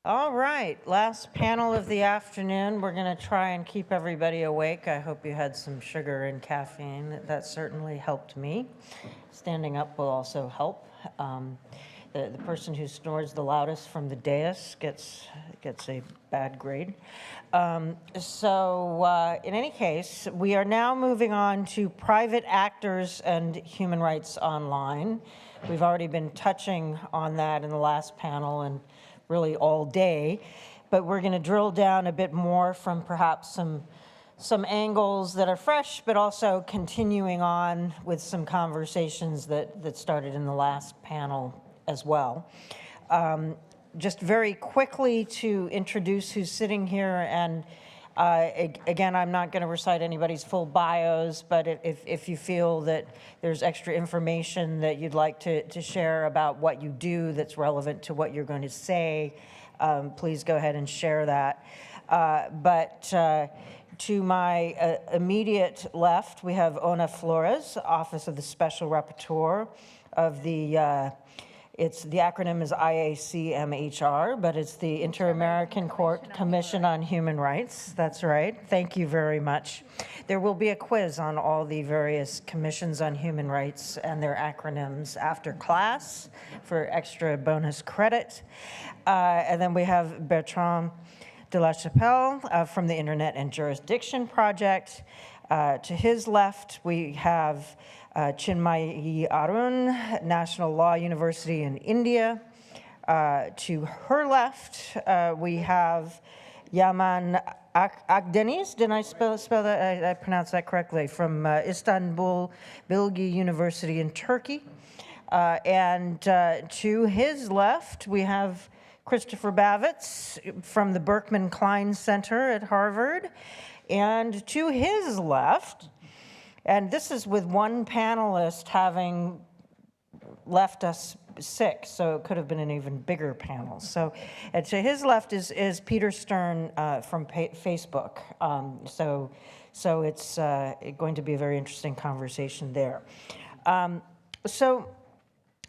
All right, last panel of the afternoon. We're going to try and keep everybody awake. I hope you had some sugar and caffeine. That certainly helped me. Standing up will also help. The person who snores the loudest from the dais gets a bad grade. In any case, we are now moving on to private actors and human rights online. We've already been touching on that in the last panel and really all day, but we're going to drill down a bit more from perhaps some angles that are fresh, but also continuing on with some conversations that started in the last panel as well. Just very quickly to introduce who's sitting here, and again, I'm not going to recite anybody's full bios, but if you feel that there's extra information that you'd like to share about what you do that's relevant to what you're going to say, please go ahead and share that. To my immediate left, we have Ona Flores, Office of the Special Rapporteur of the the acronym is IACmHR, but it's the Inter-American Court Commission on Human Rights. That's right. Thank you very much. There will be a quiz on all the various commissions on human rights and their acronyms after class for extra bonus credit. And then we have Bertrand de la Chapelle from the Internet and Jurisdiction Project. To his left, we have Chinmayi Arun, National Law University in India. To her left, we have Yaman Akdeniz. Did I spell that? I pronounced that correctly. From Istanbul, Bilgi University in Turkey. To his left, we have Christopher Bavitz from the Berkman Klein Center at Harvard. And to his left, and this is with one panelist having left us sick, so it could have been an even bigger panel. So to his left is Peter Stern from Facebook. So it's going to be a very interesting conversation there. So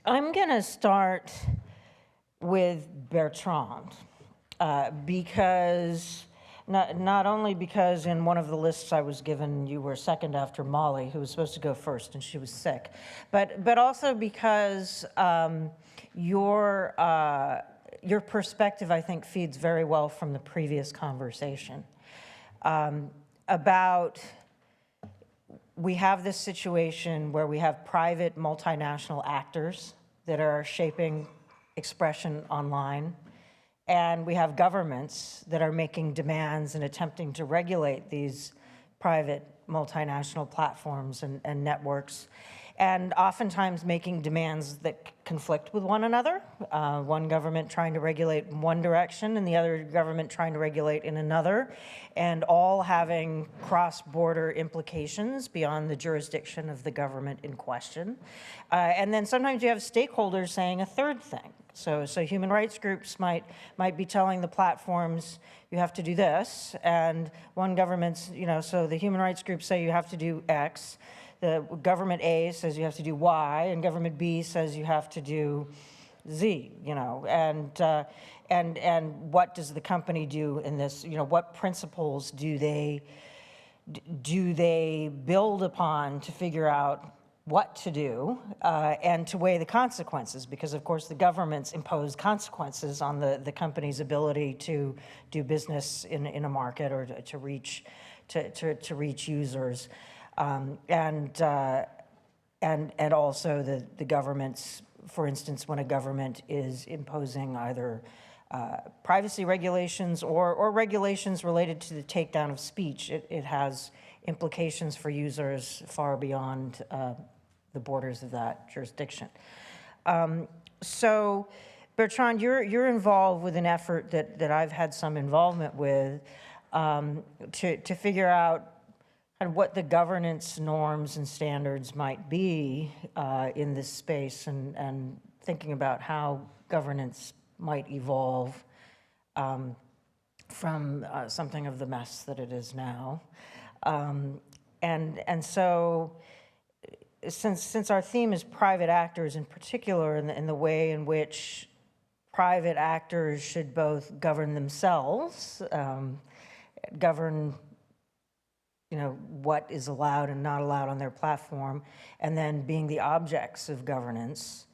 I'm going to start with Bertrand because not only because in one of the lists I was given you were second after Molly, who was supposed to go first, and she was sick, but also because your perspective, I think, feeds very well from the previous conversation about we have this situation where we have private multinational actors that are shaping expression online. And we have governments that are making demands and attempting to regulate these private multinational platforms and networks, and oftentimes making demands that conflict with one another. One government trying to regulate in one direction and the other government trying to regulate in another, and all having cross-border implications beyond the jurisdiction of the government in question. And then sometimes you have stakeholders saying a third thing. So human rights groups might be telling the platforms, you have to do this, and one government's, so the human rights groups say you have to do X, the government A says you have to do Y, and government B says you have to do Z, and what does the company do in this, what principles do they build upon to figure out what to do and to weigh the consequences, because of course the governments impose consequences on the company's ability to do business in a market or to reach users, and also the governments, for instance, when a government is imposing either privacy regulations or regulations related to the takedown of speech, it has implications for users far beyond the borders of that jurisdiction. So, Bertrand, you're involved with an effort that I've had some involvement with to figure out kind of what the governance norms and standards might be in this space, and thinking about how governance might evolve from something of the mess that it is now. And so, since our theme is private actors in particular, in the way in which private actors should both govern themselves, govern what is allowed and not allowed on their platform, and then being the objects of governance.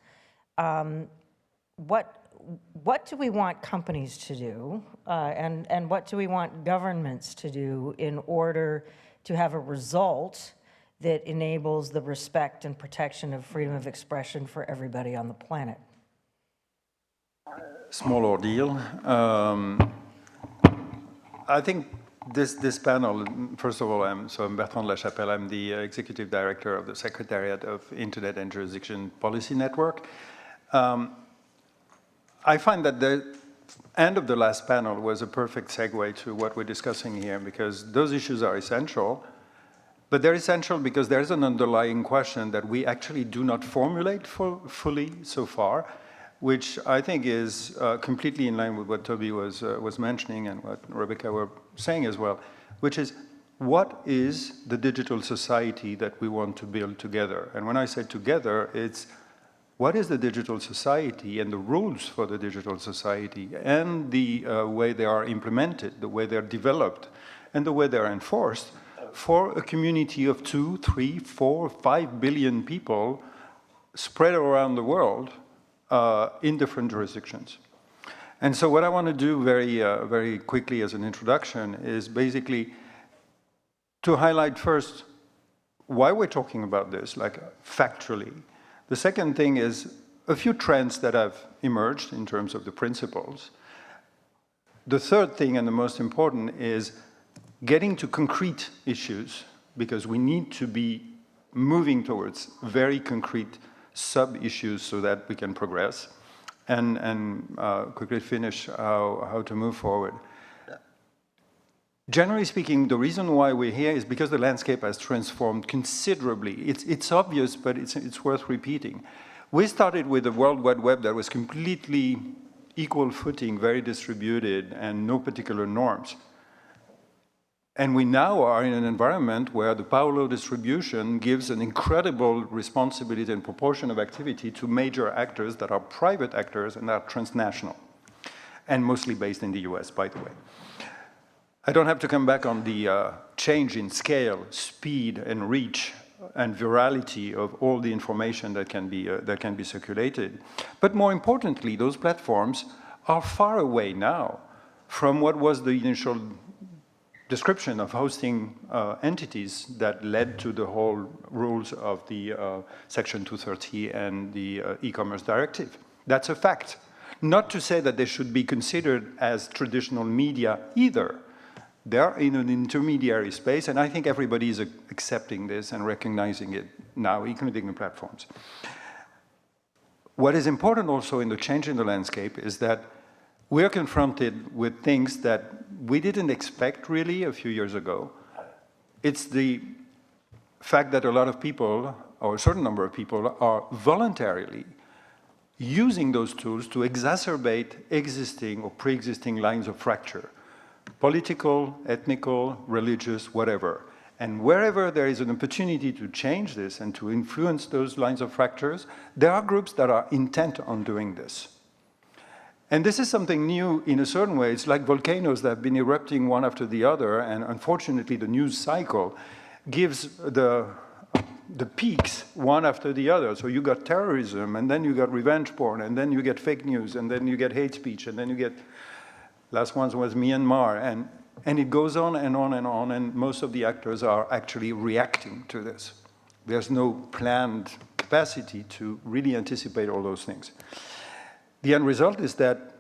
What do we want companies to do, and what do we want governments to do in order to have a result that enables the respect and protection of freedom of expression for everybody on the planet? Small ordeal. I think this panel, first of all, I'm Bertrand Chapelle. I'm the Executive Director of the Secretariat of Internet and Jurisdiction Policy Network. I find that the end of the last panel was a perfect segue to what we're discussing here, because those issues are essential, but they're essential because there's an underlying question that we actually do not formulate fully so far, which I think is completely in line with what Toby was mentioning and what Rebecca were saying as well, which is, what is the digital society that we want to build together? And when I say together, it's what is the digital society and the rules for the digital society and the way they are implemented, the way they're developed, and the way they're enforced for a community of 2, 3, 4, 5 billion people spread around the world in different jurisdictions. And so what I want to do very quickly as an introduction is basically to highlight first why we're talking about this, like factually. The second thing is a few trends that have emerged in terms of the principles. The third thing, and the most important, is getting to concrete issues, because we need to be moving towards very concrete sub-issues so that we can progress, and quickly finish how to move forward. Generally speaking, the reason why we're here is because the landscape has transformed considerably. It's obvious, but it's worth repeating. We started with a World Wide Web that was completely equal footing, very distributed, and no particular norms. And we now are in an environment where the power law distribution gives an incredible responsibility and proportion of activity to major actors that are private actors and are transnational, and mostly based in the US, by the way. I don't have to come back on the change in scale, speed, and reach, and virality of all the information that can be circulated. But more importantly, those platforms are far away now from what was the initial description of hosting entities that led to the whole rules of the Section 230 and the e-commerce directive. That's a fact. Not to say that they should be considered as traditional media either. They're in an intermediary space, and I think everybody is accepting this and recognizing it now, including the platforms. What is important also in the change in the landscape is that we're confronted with things that we didn't expect really a few years ago. It's the fact that a lot of people, or a certain number of people, are voluntarily using those tools to exacerbate existing or pre-existing lines of fracture. Political, ethnical, religious, whatever. And wherever there is an opportunity to change this and to influence those lines of fractures, there are groups that are intent on doing this. And this is something new in a certain way. It's like volcanoes that have been erupting one after the other, and unfortunately the news cycle gives the peaks one after the other. So you got terrorism, and then you got revenge porn, and then you get fake news, and then you get hate speech, and then you get... Last one was Myanmar, and it goes on and on and on, and most of the actors are actually reacting to this. There's no planned capacity to really anticipate all those things. The end result is that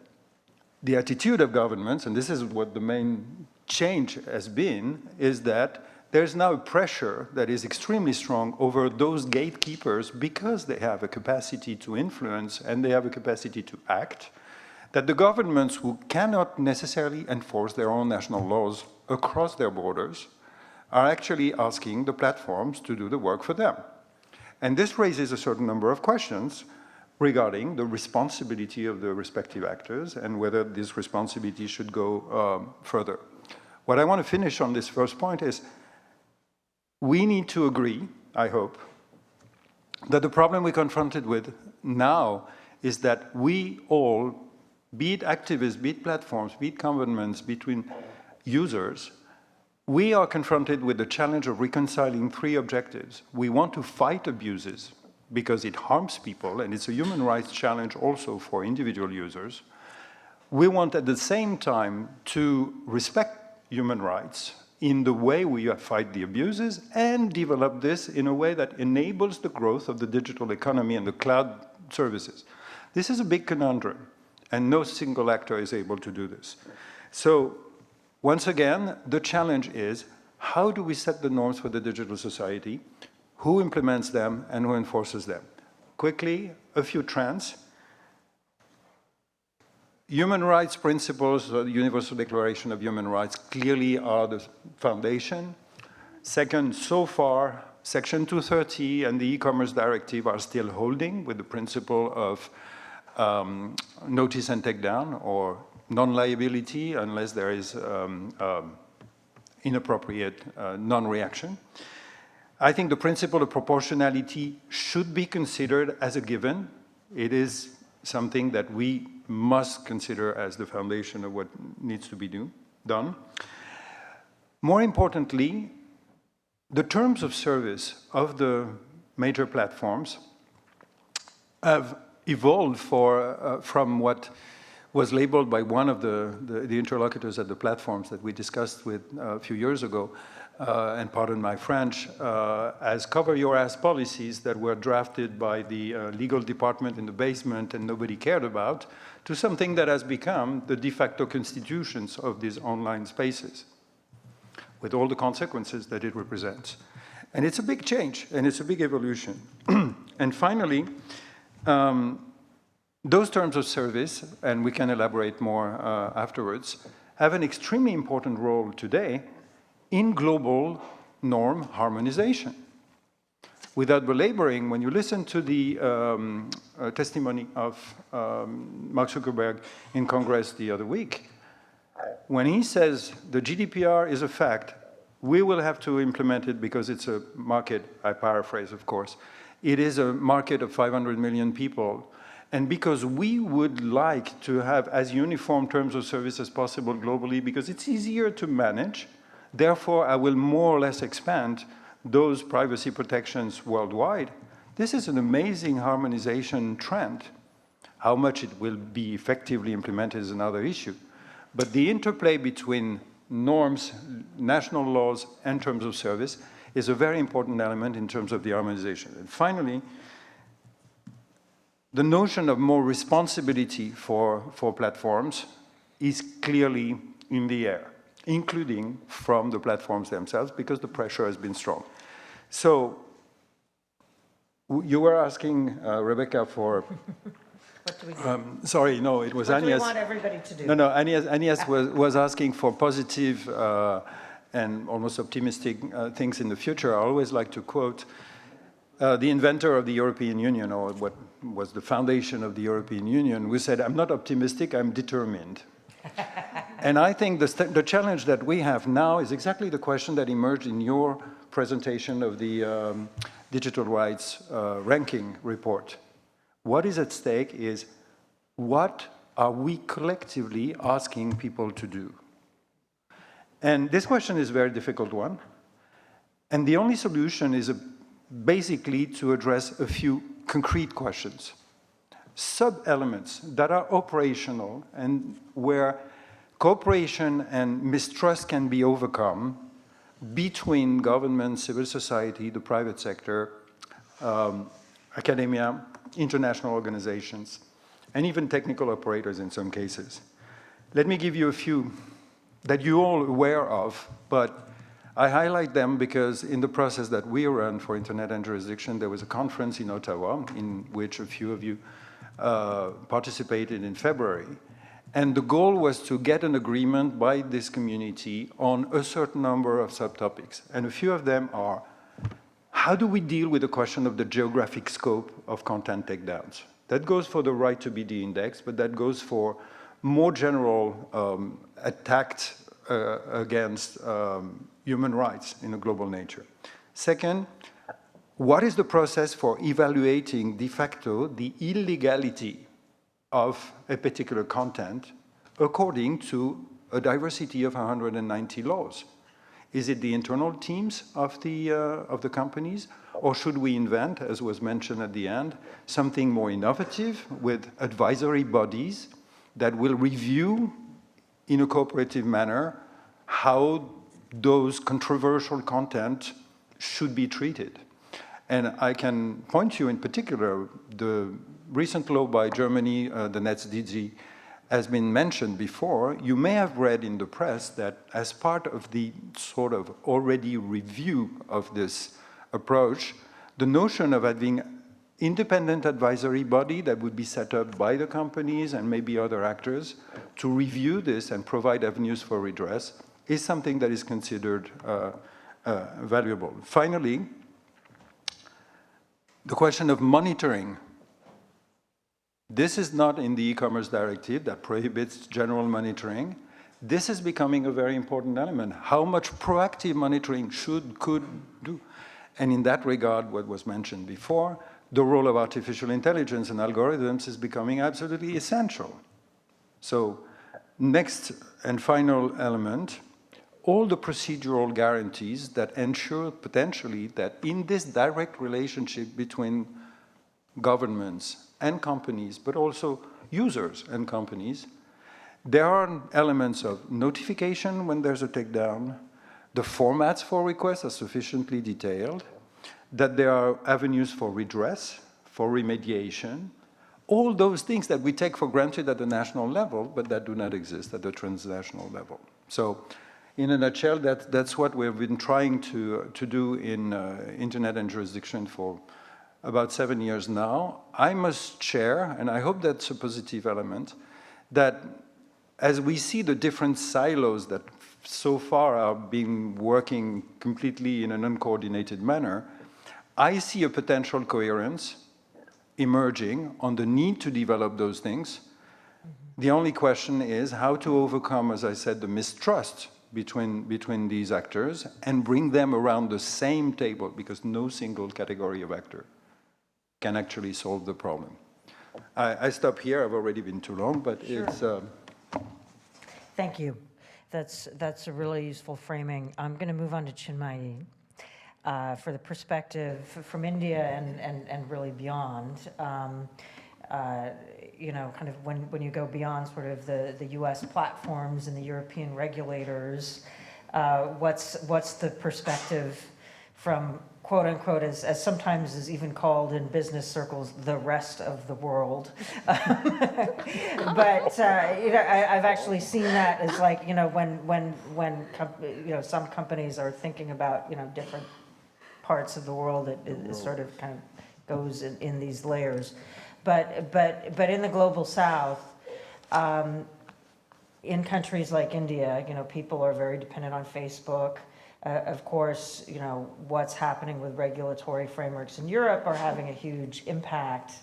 the attitude of governments, and this is what the main change has been, is that there's now a pressure that is extremely strong over those gatekeepers because they have a capacity to influence and they have a capacity to act, that the governments who cannot necessarily enforce their own national laws across their borders are actually asking the platforms to do the work for them. And this raises a certain number of questions regarding the responsibility of the respective actors and whether this responsibility should go further. What I want to finish on this first point is we need to agree, I hope, that the problem we're confronted with now is that we all be it activists, be it platforms, be it governments, between users, we are confronted with the challenge of reconciling three objectives. We want to fight abuses because it harms people, and it's a human rights challenge also for individual users. We want at the same time to respect human rights in the way we fight the abuses and develop this in a way that enables the growth of the digital economy and the cloud services. This is a big conundrum, and no single actor is able to do this. So, once again, the challenge is, how do we set the norms for the digital society? Who implements them and who enforces them? Quickly, a few trends. Human rights principles, the Universal Declaration of Human Rights, clearly are the foundation. Second, so far, Section 230 and the e-commerce directive are still holding with the principle of notice and takedown, or non-liability unless there is inappropriate non-reaction. I think the principle of proportionality should be considered as a given. It is something that we must consider as the foundation of what needs to be done. More importantly, the terms of service of the major platforms have evolved from what was labeled by one of the interlocutors at the platforms that we discussed with a few years ago, and pardon my French, as cover your ass policies that were drafted by the legal department in the basement and nobody cared about, to something that has become the de facto constitutions of these online spaces, with all the consequences that it represents. And it's a big change, and it's a big evolution. And finally, those terms of service, and we can elaborate more afterwards, have an extremely important role today in global norm harmonization. Without belaboring, when you listen to the testimony of Mark Zuckerberg in Congress the other week, when he says the GDPR is a fact, we will have to implement it because it's a market, I paraphrase of course, it is a market of 500 million people, and because we would like to have as uniform terms of service as possible globally because it's easier to manage, therefore I will more or less expand those privacy protections worldwide. This is an amazing harmonization trend. How much it will be effectively implemented is another issue. But the interplay between norms, national laws, and terms of service is a very important element in terms of the harmonization. And finally, the notion of more responsibility for platforms is clearly in the air, including from the platforms themselves, because the pressure has been strong. So, you were asking, Rebecca, for... What do we do? Sorry, no, it was Agnes. What do we want everybody to do? No, Agnes was asking for positive and almost optimistic things in the future. I always like to quote the inventor of the European Union, or what was the foundation of the European Union, who said, "I'm not optimistic, I'm determined." And I think the challenge that we have now is exactly the question that emerged in your presentation of the digital rights ranking report. What is at stake is, what are we collectively asking people to do? And this question is a very difficult one. And the only solution is basically to address a few concrete questions. Sub-elements that are operational and where cooperation and mistrust can be overcome between government, civil society, the private sector, academia, international organizations, and even technical operators in some cases. Let me give you a few that you're all aware of, but I highlight them because in the process that we run for Internet and Jurisdiction, there was a conference in Ottawa in which a few of you participated in February. And the goal was to get an agreement by this community on a certain number of subtopics. And a few of them are, how do we deal with the question of the geographic scope of content takedowns? That goes for the right to be de-indexed, but that goes for more general attacks against human rights in a global nature. Second, what is the process for evaluating de facto the illegality of a particular content according to a diversity of 190 laws? Is it the internal teams of the companies, or should we invent, as was mentioned at the end, something more innovative with advisory bodies that will review in a cooperative manner how those controversial content should be treated? And I can point you in particular, the recent law by Germany, the NetzDG, has been mentioned before. You may have read in the press that as part of the sort of already review of this approach, the notion of having independent advisory body that would be set up by the companies and maybe other actors to review this and provide avenues for redress is something that is considered valuable. Finally, the question of monitoring. This is not in the e-commerce directive that prohibits general monitoring. This is becoming a very important element. How much proactive monitoring could do? And in that regard, what was mentioned before, the role of artificial intelligence and algorithms is becoming absolutely essential. So, next and final element, all the procedural guarantees that ensure potentially that in this direct relationship between governments and companies, but also users and companies, there are elements of notification when there's a takedown, the formats for requests are sufficiently detailed, that there are avenues for redress, for remediation, all those things that we take for granted at the national level, but that do not exist at the transnational level. So, in a nutshell, that's what we've been trying to do in Internet and Jurisdiction for about 7 years now. I must share, and I hope that's a positive element, that as we see the different silos that so far are being working completely in an uncoordinated manner, I see a potential coherence emerging on the need to develop those things. The only question is how to overcome, as I said, the mistrust between these actors and bring them around the same table, because no single category of actor can actually solve the problem. I stop here. I've already been too long, but sure. It's... Thank you. That's a really useful framing. I'm going to move on to Chinmayi for the perspective from India and really beyond. You know, kind of when you go beyond sort of the U.S. platforms and the European regulators, what's the perspective from quote unquote, as sometimes is even called in business circles, the rest of the world. But you know, I've actually seen that as like, you know, when you know, some companies are thinking about, you know, different parts of the world, it sort of kind of goes in these layers. But in the global South, in countries like India, you know, people are very dependent on Facebook. Of course, you know, what's happening with regulatory frameworks in Europe are having a huge impact,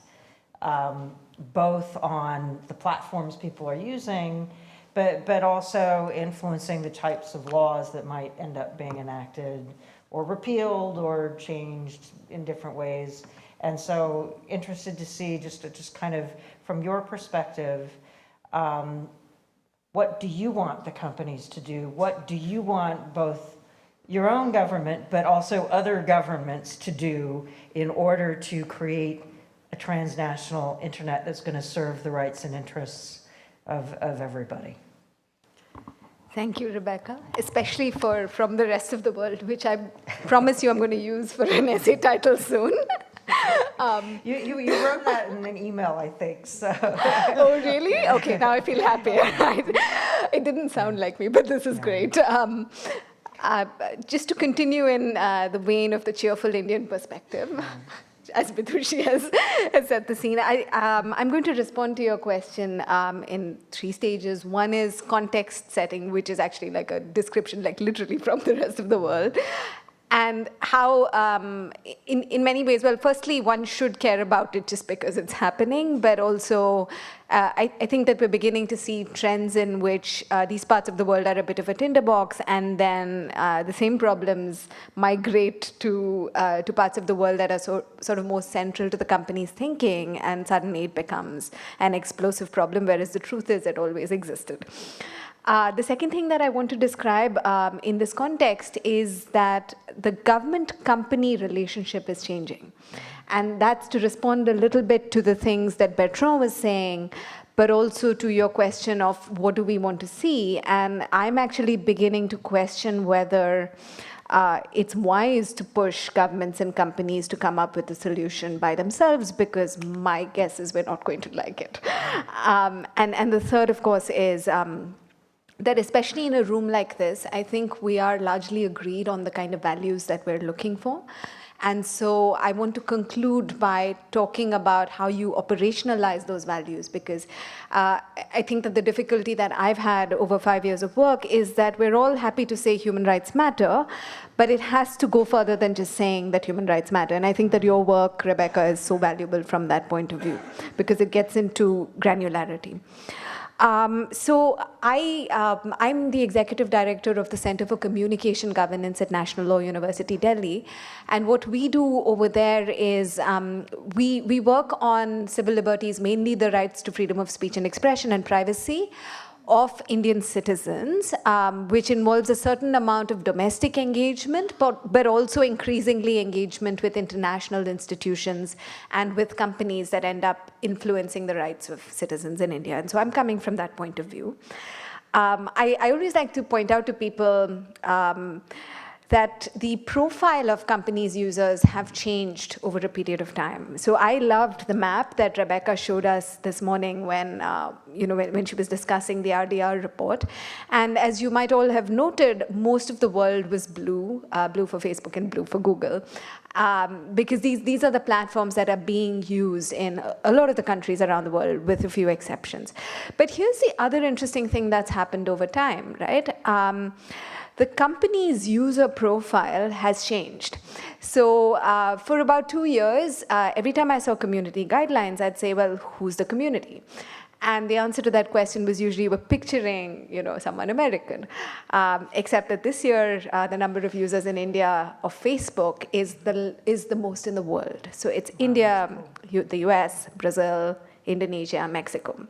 both on the platforms people are using, but also influencing the types of laws that might end up being enacted or repealed or changed in different ways. And so interested to see, just kind of from your perspective, what do you want the companies to do? What do you want both your own government, but also other governments to do in order to create a transnational internet that's going to serve the rights and interests of everybody? Thank you, Rebecca, especially from the rest of the world, which I promise you I'm going to use for an essay title soon. You wrote that in an email, I think, so. Oh, really? Okay, now I feel happier. It didn't sound like me, but this is great. Just to continue in the vein of the cheerful Indian perspective, as Bidhushi has set the scene, I'm going to respond to your question in 3 stages. One is context setting, which is actually like a description, like literally from the rest of the world. and how, in many ways, well, firstly, one should care about it just because it's happening, but also I think that we're beginning to see trends in which these parts of the world are a bit of a tinderbox, and then the same problems migrate to parts of the world that are sort of more central to the company's thinking, and suddenly it becomes an explosive problem, whereas the truth is it always existed. The second thing that I want to describe in this context is that the government-company relationship is changing. And that's to respond a little bit to the things that Bertrand was saying, but also to your question of what do we want to see. And I'm actually beginning to question whether it's wise to push governments and companies to come up with a solution by themselves, because my guess is we're not going to like it. And the third, of course, is that especially in a room like this, I think we are largely agreed on the kind of values that we're looking for. And so I want to conclude by talking about how you operationalize those values, because I think that the difficulty that I've had over 5 years of work is that we're all happy to say human rights matter, but it has to go further than just saying that human rights matter. And I think that your work, Rebecca, is so valuable from that point of view, because it gets into granularity. So I'm the executive director of the Center for Communication Governance at National Law University, Delhi. And what we do over there is we work on civil liberties, mainly the rights to freedom of speech and expression and privacy of Indian citizens, which involves a certain amount of domestic engagement, but also increasingly engagement with international institutions and with companies that end up influencing the rights of citizens in India. And so I'm coming from that point of view. I always like to point out to people that the profile of companies' users have changed over a period of time. So I loved the map that Rebecca showed us this morning when she was discussing the RDR report. And as you might all have noted, most of the world was blue, blue for Facebook and blue for Google, because these are the platforms that are being used in a lot of the countries around the world, with a few exceptions. But here's the other interesting thing that's happened over time, right? The company's user profile has changed. So for about 2 years, every time I saw community guidelines, I'd say, well, who's the community? And the answer to that question was usually we're picturing, someone American. Except that this year, the number of users in India of Facebook is the most in the world. So it's India, the US, Brazil, Indonesia, Mexico.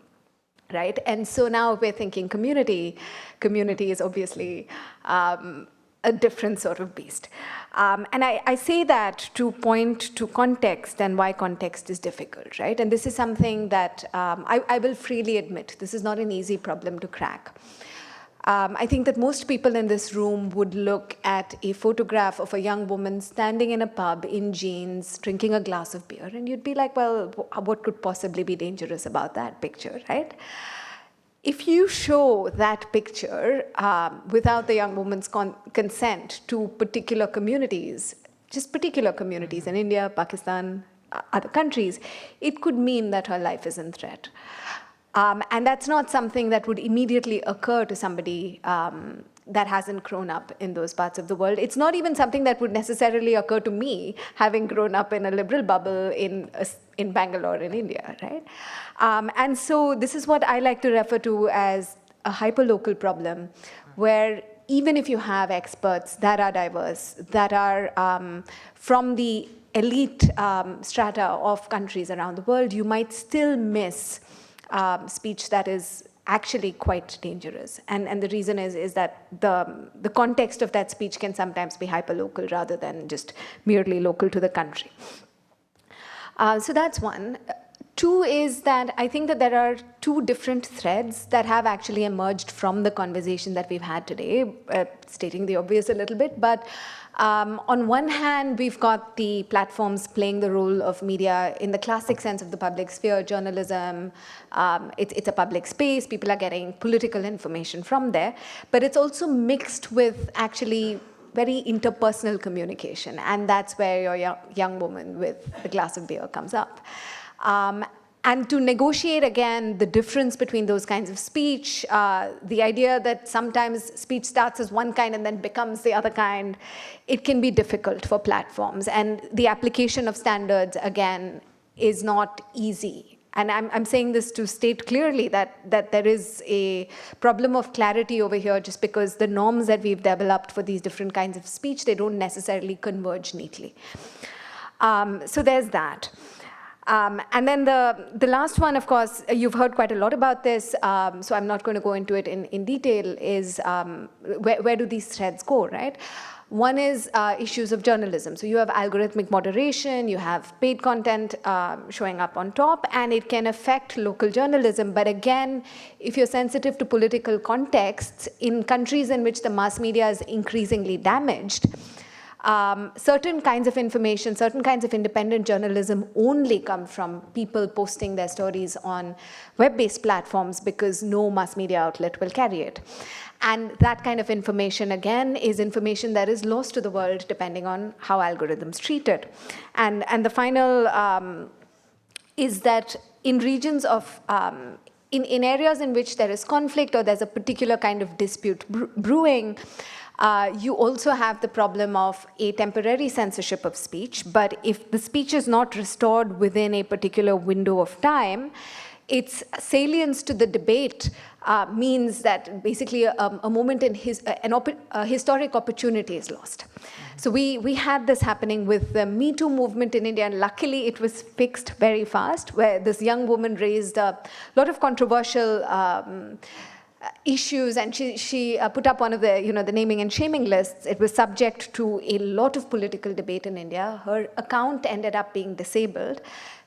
Right? And so now we're thinking community. Community is obviously a different sort of beast. And I say that to point to context and why context is difficult, right? And this is something that I will freely admit, this is not an easy problem to crack. I think that most people in this room would look at a photograph of a young woman standing in a pub in jeans, drinking a glass of beer, and you'd be like, well, what could possibly be dangerous about that picture, right? If you show that picture without the young woman's consent to particular communities, just particular communities in India, Pakistan, other countries, it could mean that her life is in threat. And that's not something that would immediately occur to somebody that hasn't grown up in those parts of the world. It's not even something that would necessarily occur to me, having grown up in a liberal bubble in Bangalore in India, right? And so this is what I like to refer to as a hyperlocal problem, where even if you have experts that are diverse, that are from the elite strata of countries around the world, you might still miss speech that is actually quite dangerous. And the reason is that the context of that speech can sometimes be hyperlocal rather than just merely local to the country. So that's one. Two is that I think that there are two different threads that have actually emerged from the conversation that we've had today, stating the obvious a little bit, but on one hand, we've got the platforms playing the role of media in the classic sense of the public sphere, journalism. It's a public space. People are getting political information from there. But it's also mixed with actually very interpersonal communication. And that's where your young woman with a glass of beer comes up. And to negotiate, again, the difference between those kinds of speech, the idea that sometimes speech starts as one kind and then becomes the other kind, it can be difficult for platforms. And the application of standards, again, is not easy. And I'm saying this to state clearly that there is a problem of clarity over here, just because the norms that we've developed for these different kinds of speech, they don't necessarily converge neatly. So there's that. And then the last one, of course, you've heard quite a lot about this, so I'm not going to go into it in detail, is where do these threads go, right? One is issues of journalism. So you have algorithmic moderation, you have paid content showing up on top, and it can affect local journalism. But again, if you're sensitive to political contexts, in countries in which the mass media is increasingly damaged, certain kinds of information, certain kinds of independent journalism only come from people posting their stories on web-based platforms because no mass media outlet will carry it. And that kind of information, again, is information that is lost to the world depending on how algorithms treat it. And the final is that in regions of, in areas in which there is conflict or there's a particular kind of dispute brewing, you also have the problem of a temporary censorship of speech, but if the speech is not restored within a particular window of time, its salience to the debate means that basically a moment in a historic opportunity is lost. So we had this happening with the Me Too movement in India, and luckily it was fixed very fast, where this young woman raised a lot of controversial issues, and she put up one of the, the naming and shaming lists. It was subject to a lot of political debate in India. Her account ended up being disabled.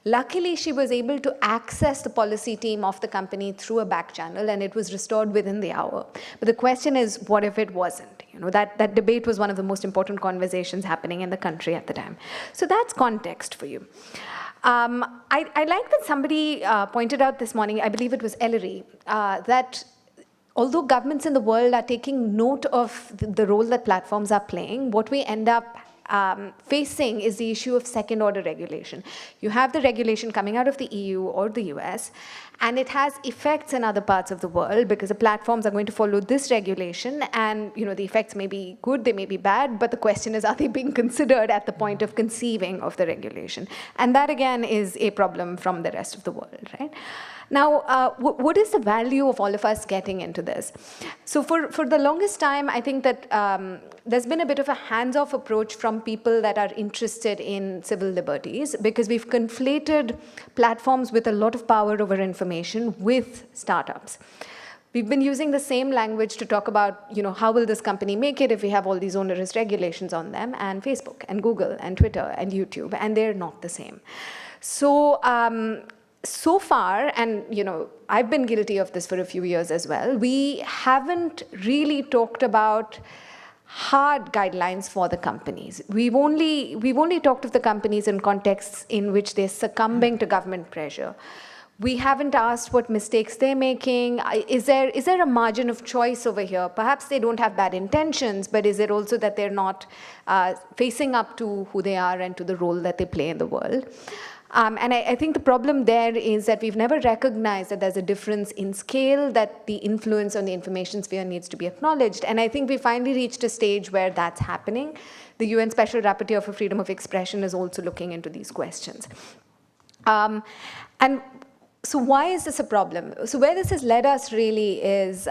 Luckily, she was able to access the policy team of the company through a back channel, and it was restored within the hour. But the question is, what if it wasn't? That debate was one of the most important conversations happening in the country at the time. So that's context for you. I like that somebody pointed out this morning, I believe it was Ellery, that although governments in the world are taking note of the role that platforms are playing, what we end up facing is the issue of second-order regulation. You have the regulation coming out of the EU or the US, and it has effects in other parts of the world because the platforms are going to follow this regulation, and the effects may be good, they may be bad, but the question is, are they being considered at the point of conceiving of the regulation? And that, again, is a problem from the rest of the world, right? Now, what is the value of all of us getting into this? So for the longest time, I think that there's been a bit of a hands-off approach from people that are interested in civil liberties, because we've conflated platforms with a lot of power over information with startups. We've been using the same language to talk about, how will this company make it if we have all these onerous regulations on them, and Facebook and Google and Twitter and YouTube, and they're not the same. So far, and I've been guilty of this for a few years as well, we haven't really talked about hard guidelines for the companies. We've only talked of the companies in contexts in which they're succumbing to government pressure. We haven't asked what mistakes they're making. Is there a margin of choice over here? Perhaps they don't have bad intentions, but is it also that they're not facing up to who they are and to the role that they play in the world? And I think the problem there is that we've never recognized that there's a difference in scale, that the influence on the information sphere needs to be acknowledged. And I think we finally reached a stage where that's happening. The UN Special Rapporteur for Freedom of Expression is also looking into these questions. And so why is this a problem? So where this has led us really is,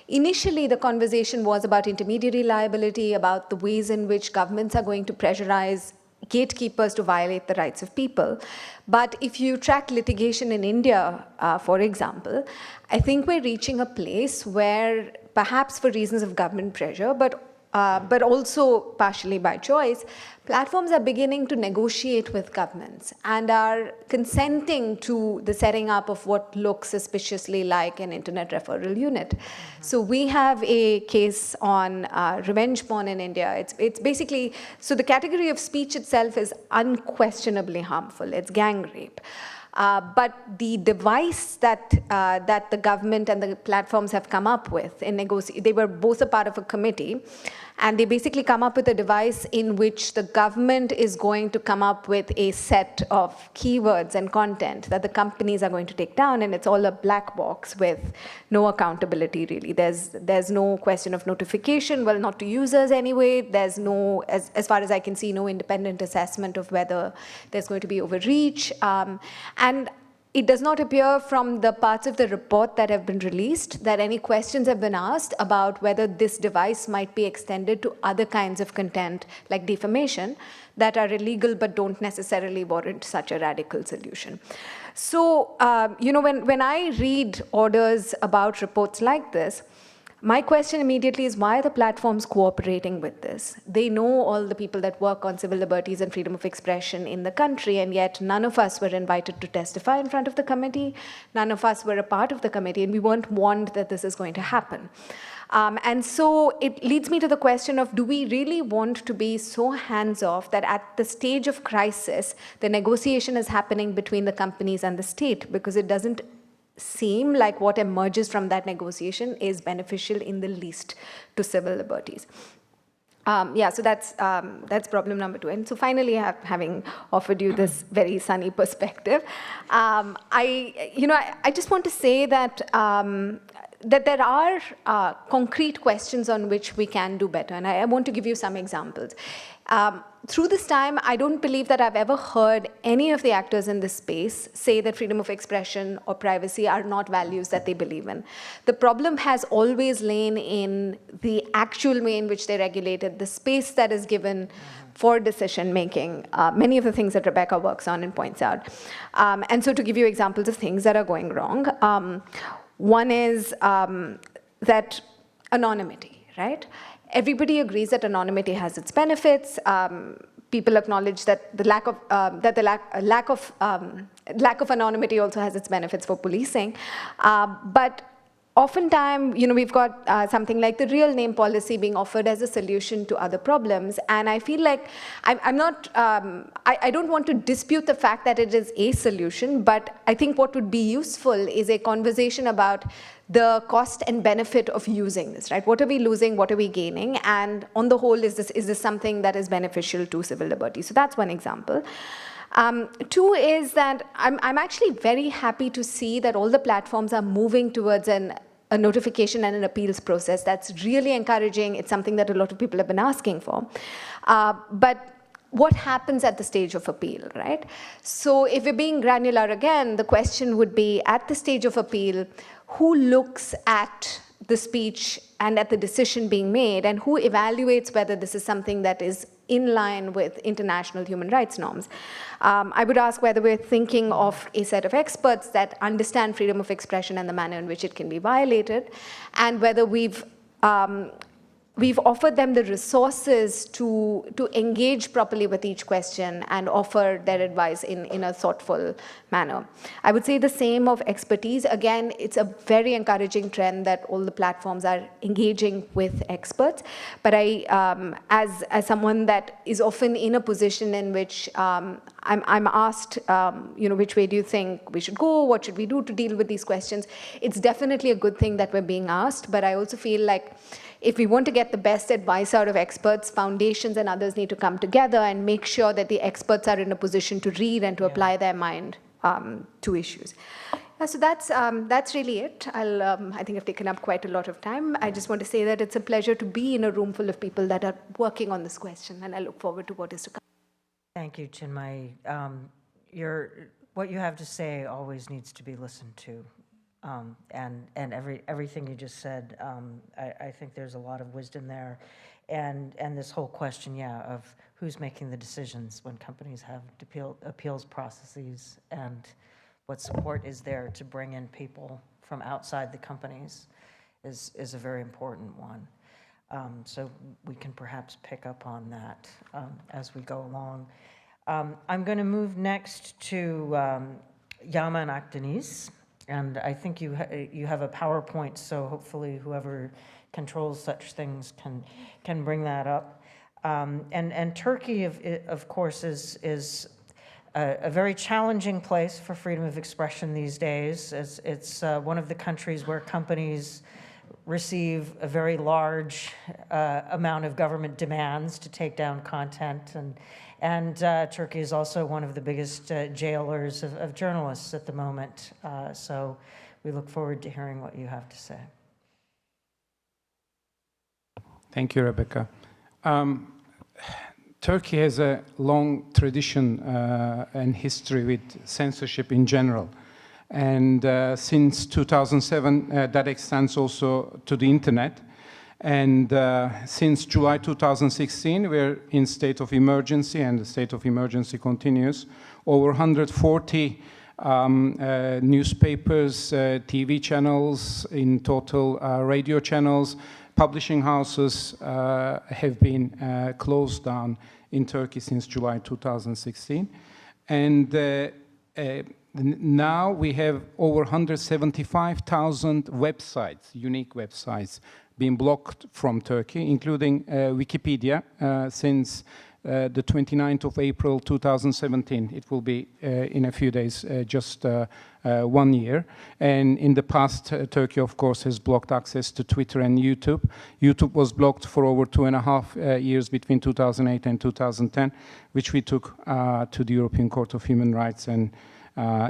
initially the conversation was about intermediary liability, about the ways in which governments are going to pressurize gatekeepers to violate the rights of people. But if you track litigation in India, for example, I think we're reaching a place where, perhaps for reasons of government pressure, but also partially by choice, platforms are beginning to negotiate with governments and are consenting to the setting up of what looks suspiciously like an internet referral unit. Mm-hmm. So we have a case on revenge porn in India. It's basically, so the category of speech itself is unquestionably harmful. It's gang rape. But the device that the government and the platforms have come up with in they were both a part of a committee, and they basically come up with a device in which the government is going to come up with a set of keywords and content that the companies are going to take down, and it's all a black box with no accountability, really. There's no question of notification, well, not to users anyway. There's no, as far as I can see, no independent assessment of whether there's going to be overreach. And it does not appear from the parts of the report that have been released that any questions have been asked about whether this device might be extended to other kinds of content, like defamation, that are illegal but don't necessarily warrant such a radical solution. So, when I read orders about reports like this, my question immediately is, why are the platforms cooperating with this? They know all the people that work on civil liberties and freedom of expression in the country, and yet none of us were invited to testify in front of the committee. None of us were a part of the committee, and we weren't warned that this is going to happen. And so it leads me to the question of, do we really want to be so hands-off that at the stage of crisis, the negotiation is happening between the companies and the state? Because it doesn't seem like what emerges from that negotiation is beneficial in the least to civil liberties. So that's problem number 2. And so finally, having offered you this very sunny perspective, I just want to say that that there are concrete questions on which we can do better, and I want to give you some examples. Through this time, I don't believe that I've ever heard any of the actors in this space say that freedom of expression or privacy are not values that they believe in. The problem has always lain in the actual way in which they regulated, the space that is given for decision-making, many of the things that Rebecca works on and points out. And so to give you examples of things that are going wrong, one is that anonymity, right? Everybody agrees that anonymity has its benefits. People acknowledge that the lack of anonymity also has its benefits for policing. But oftentimes, we've got something like the real name policy being offered as a solution to other problems. And I feel like I don't want to dispute the fact that it is a solution, but I think what would be useful is a conversation about the cost and benefit of using this, right? What are we losing? What are we gaining? And on the whole, is this something that is beneficial to civil liberty? So that's one example. 2 is that I'm actually very happy to see that all the platforms are moving towards a notification and an appeals process. That's really encouraging. It's something that a lot of people have been asking for. But what happens at the stage of appeal, right? So if we're being granular again, the question would be, at the stage of appeal, who looks at the speech and at the decision being made, and who evaluates whether this is something that is in line with international human rights norms? I would ask whether we're thinking of a set of experts that understand freedom of expression and the manner in which it can be violated, and whether we've offered them the resources to engage properly with each question and offer their advice in a thoughtful manner. I would say the same of expertise. Again, it's a very encouraging trend that all the platforms are engaging with experts. But as someone that is often in a position in which I'm asked, which way do you think we should go? What should we do to deal with these questions? It's definitely a good thing that we're being asked, but I also feel like if we want to get the best advice out of experts, foundations and others need to come together and make sure that the experts are in a position to read and to apply their mind to issues. So that's really it. I think I've taken up quite a lot of time. I just want to say that it's a pleasure to be in a room full of people that are working on this question, and I look forward to what is to come. Thank you, Chinmayi. What you have to say always needs to be listened to. And everything you just said, I think there's a lot of wisdom there. And this whole question, of who's making the decisions when companies have appeals processes, and what support is there to bring in people from outside the companies is a very important one. So we can perhaps pick up on that as we go along. I'm going to move next to Yaman Akdeniz. And I think you have a PowerPoint, so hopefully whoever controls such things can bring that up. And Turkey, of course, is a very challenging place for freedom of expression these days. It's one of the countries where companies receive a very large amount of government demands to take down content, and Turkey is also one of the biggest jailers of journalists at the moment. So we look forward to hearing what you have to say. Thank you, Rebecca. Turkey has a long tradition and history with censorship in general. And since 2007, that extends also to the internet. And since July 2016, we're in state of emergency, and the state of emergency continues. Over 140 newspapers, TV channels, in total radio channels, publishing houses have been closed down in Turkey since July 2016. And now we have over 175,000 websites, unique websites, being blocked from Turkey, including Wikipedia, since the 29th of April 2017. It will be in a few days, just 1 year. And in the past, Turkey, of course, has blocked access to Twitter and YouTube. YouTube was blocked for over 2.5 years between 2008 and 2010, which we took to the European Court of Human Rights, and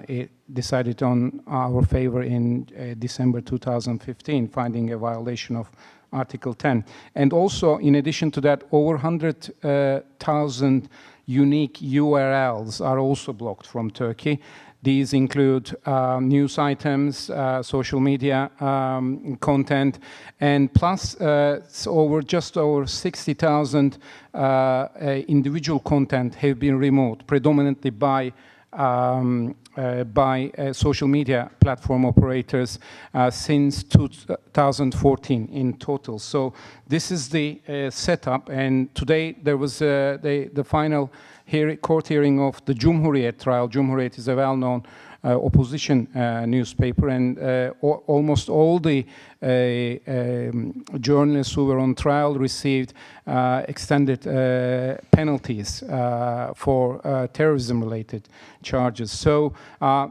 it decided on our favor in December 2015, finding a violation of Article 10. And also, in addition to that, over 100,000 unique URLs are also blocked from Turkey. These include news items, social media content, and plus just over 60,000 individual content have been removed, predominantly by social media platform operators since 2014 in total. So this is the setup, and today there was the final court hearing of the Cumhuriyet trial. Cumhuriyet is a well-known opposition newspaper, and almost all the journalists who were on trial received extended penalties for terrorism-related charges. So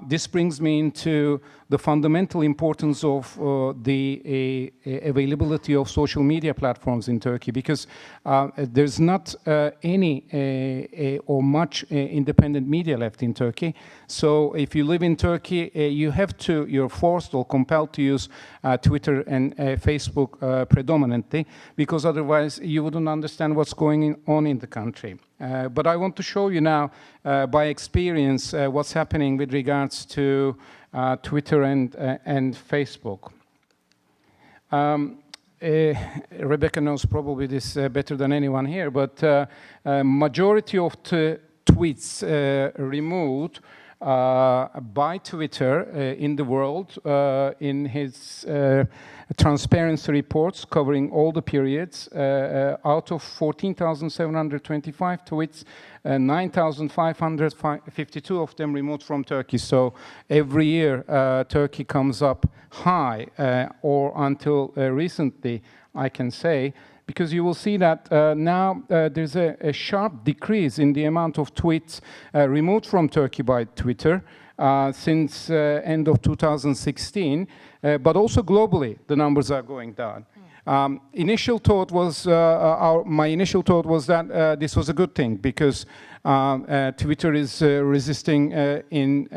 this brings me into the fundamental importance of the availability of social media platforms in Turkey, because there's not any or much independent media left in Turkey. So if you live in Turkey, you're forced or compelled to use Twitter and Facebook predominantly, because otherwise you wouldn't understand what's going on in the country. But I want to show you now, by experience, what's happening with regards to Twitter and Facebook. Rebecca knows probably this better than anyone here, but majority of the tweets removed by Twitter in the world in his transparency reports covering all the periods. Out of 14,725 tweets, 9,552 of them removed from Turkey. So every year Turkey comes up high, or until recently, I can say, because you will see that now there's a sharp decrease in the amount of tweets removed from Turkey by Twitter since end of 2016, but also globally the numbers are going down. My initial thought was that this was a good thing, because Twitter is resisting in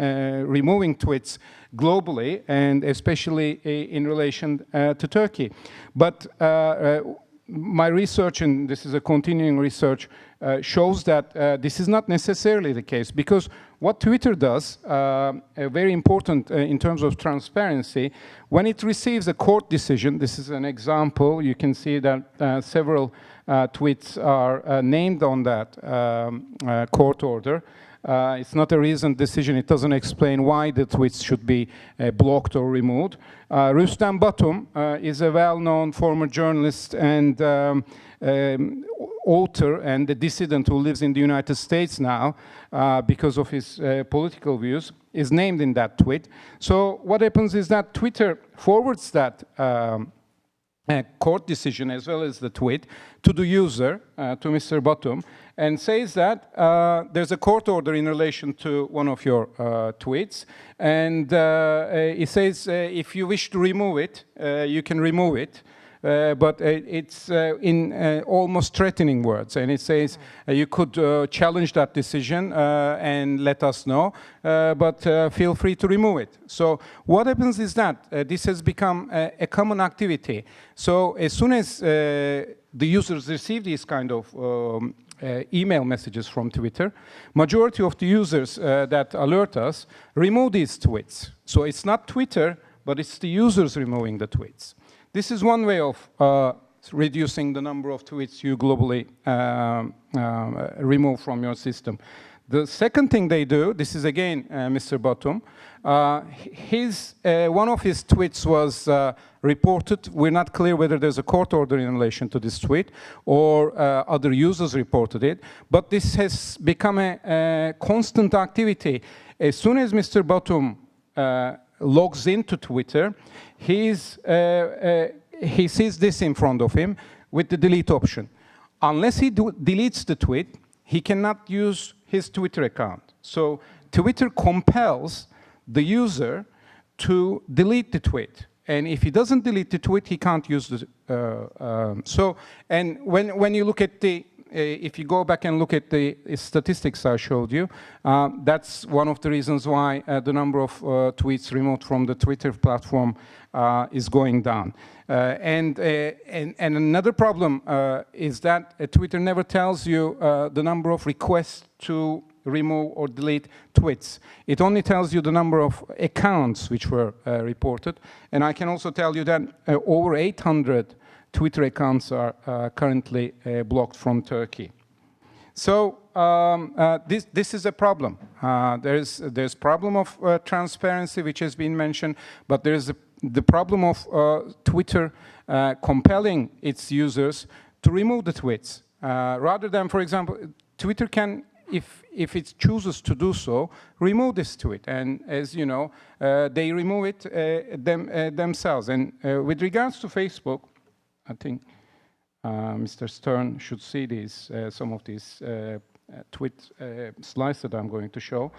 removing tweets globally, and especially in relation to Turkey. But my research, and this is a continuing research, shows that this is not necessarily the case, because what Twitter does, very important in terms of transparency, when it receives a court decision, this is an example, you can see that several tweets are named on that court order. It's not a recent decision. It doesn't explain why the tweets should be blocked or removed. Rüstem Batum is a well-known former journalist and author and a dissident who lives in the United States now because of his political views, is named in that tweet. So what happens is that Twitter forwards that court decision as well as the tweet to the user, to Mr. Bottom, and says that there's a court order in relation to one of your tweets, and it says if you wish to remove it, you can remove it. But it's in almost threatening words, and it says you could challenge that decision and let us know, but feel free to remove it. So what happens is that this has become a common activity. So as soon as the users receive these kind of email messages from Twitter, majority of the users that alert us remove these tweets. So it's not Twitter, but it's the users removing the tweets. This is one way of reducing the number of tweets you globally remove from your system. The second thing they do, this is again Mr. Bottom, one of his tweets was reported. We're not clear whether there's a court order in relation to this tweet or other users reported it, but this has become a constant activity. As soon as Mr. Bottom logs into Twitter, he sees this in front of him with the delete option. Unless he deletes the tweet, he cannot use his Twitter account. So Twitter compels the user to delete the tweet. And if he doesn't delete the tweet, he can't use the... and when you look at the... if you go back and look at the statistics I showed you, that's one of the reasons why the number of tweets removed from the Twitter platform is going down. And another problem is that Twitter never tells you the number of requests to remove or delete tweets. It only tells you the number of accounts which were reported. And I can also tell you that over 800 Twitter accounts are currently blocked from Turkey. So this is a problem. There's problem of transparency, which has been mentioned, but there's the problem of Twitter compelling its users to remove the tweets. Rather than, for example, Twitter can, if it chooses to do so, remove this tweet. And as you know, they remove it themselves. And with regards to Facebook, I think Mr. Stern should see these, some of these tweet slides that I'm going to show.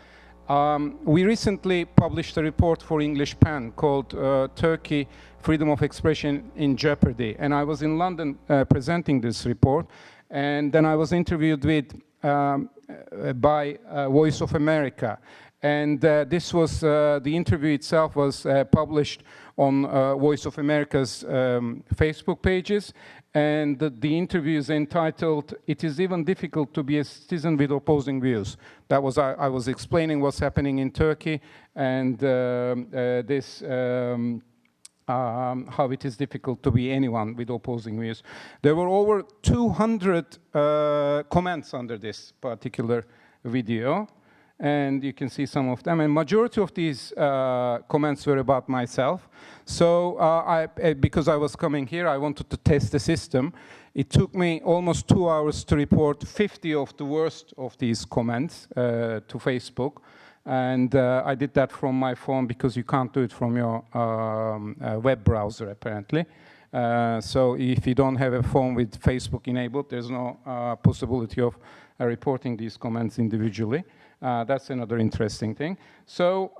We recently published a report for English PAN called Turkey, Freedom of Expression in Jeopardy. And I was in London presenting this report. And then I was interviewed by Voice of America. And this was, the interview itself was published on Voice of America's Facebook pages. And the interview is entitled, "It is even difficult to be a citizen with opposing views." That was, I was explaining what's happening in Turkey and how it is difficult to be anyone with opposing views. There were over 200 comments under this particular video. And you can see some of them. And majority of these comments were about myself. So because I was coming here, I wanted to test the system. It took me almost 2 hours to report 50 of the worst of these comments to Facebook. And I did that from my phone because you can't do it from your web browser, apparently. So if you don't have a phone with Facebook enabled, there's no possibility of reporting these comments individually. That's another interesting thing. So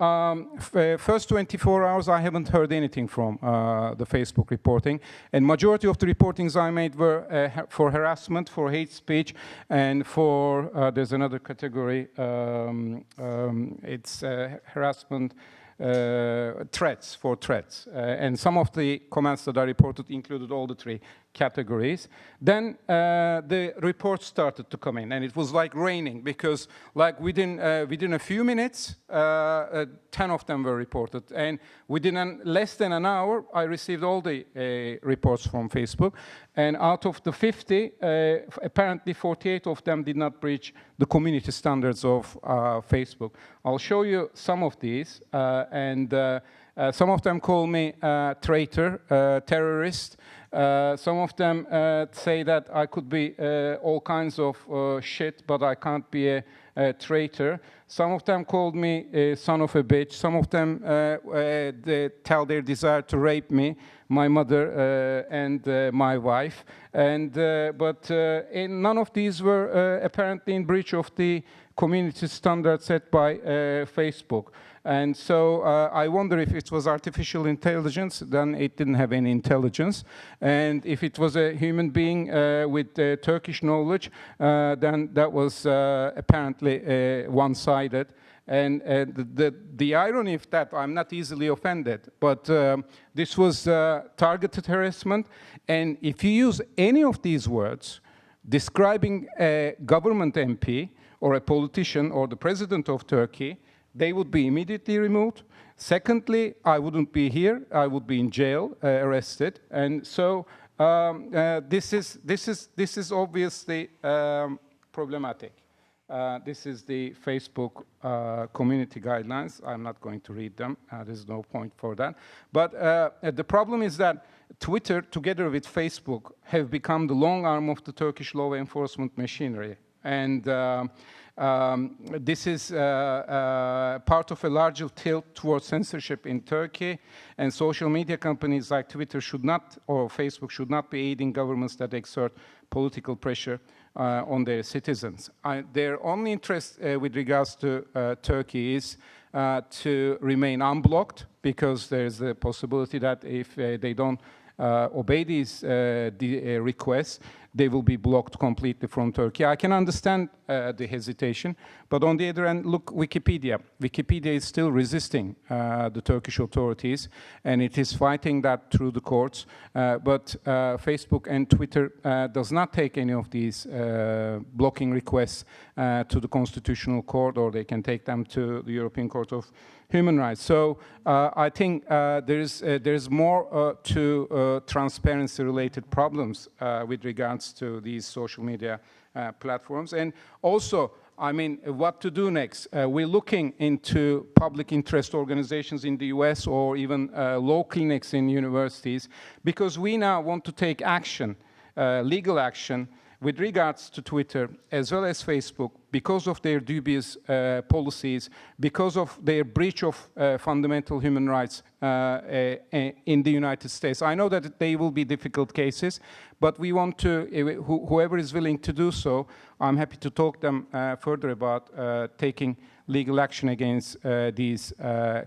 first 24 hours, I haven't heard anything from the Facebook reporting. And majority of the reportings I made were for harassment, for hate speech, and for, there's another category, it's harassment, threats, for threats. And some of the comments that I reported included all the three categories. Then the reports started to come in, and it was like raining, because like within a few minutes, 10 of them were reported. And within less than an hour, I received all the reports from Facebook. And out of the 50, apparently 48 of them did not breach the community standards of Facebook. I'll show you some of these. Some of them call me traitor, terrorist. Some of them say that I could be all kinds of shit, but I can't be a traitor. Some of them called me a son of a bitch. Some of them they tell their desire to rape me. my mother and my wife. And none of these were apparently in breach of the community standards set by Facebook. And so I wonder if it was artificial intelligence, then it didn't have any intelligence. And if it was a human being with Turkish knowledge, then that was apparently one-sided. And the irony of that, I'm not easily offended, but this was targeted harassment. And if you use any of these words describing a government MP or a politician or the president of Turkey, they would be immediately removed. Secondly, I wouldn't be here. I would be in jail, arrested. And so this is obviously problematic. This is the Facebook community guidelines. I'm not going to read them. There's no point for that. But the problem is that Twitter, together with Facebook, have become the long arm of the Turkish law enforcement machinery. And this is part of a larger tilt towards censorship in Turkey, and social media companies like Twitter should not, or Facebook should not be aiding governments that exert political pressure on their citizens. Their only interest with regards to Turkey is to remain unblocked, because there's a possibility that if they don't obey these requests, they will be blocked completely from Turkey. I can understand the hesitation, but on the other hand, look, Wikipedia. Wikipedia is still resisting the Turkish authorities, and it is fighting that through the courts. But Facebook and Twitter does not take any of these blocking requests to the Constitutional Court, or they can take them to the European Court of Human Rights. So I think there's more to transparency-related problems with regards to these social media platforms. And also, I mean, what to do next? We're looking into public interest organizations in the US, or even law clinics in universities, because we now want to take action, legal action, with regards to Twitter as well as Facebook, because of their dubious policies, because of their breach of fundamental human rights in the United States. I know that they will be difficult cases, but we want to, whoever is willing to do so, I'm happy to talk them further about taking legal action against these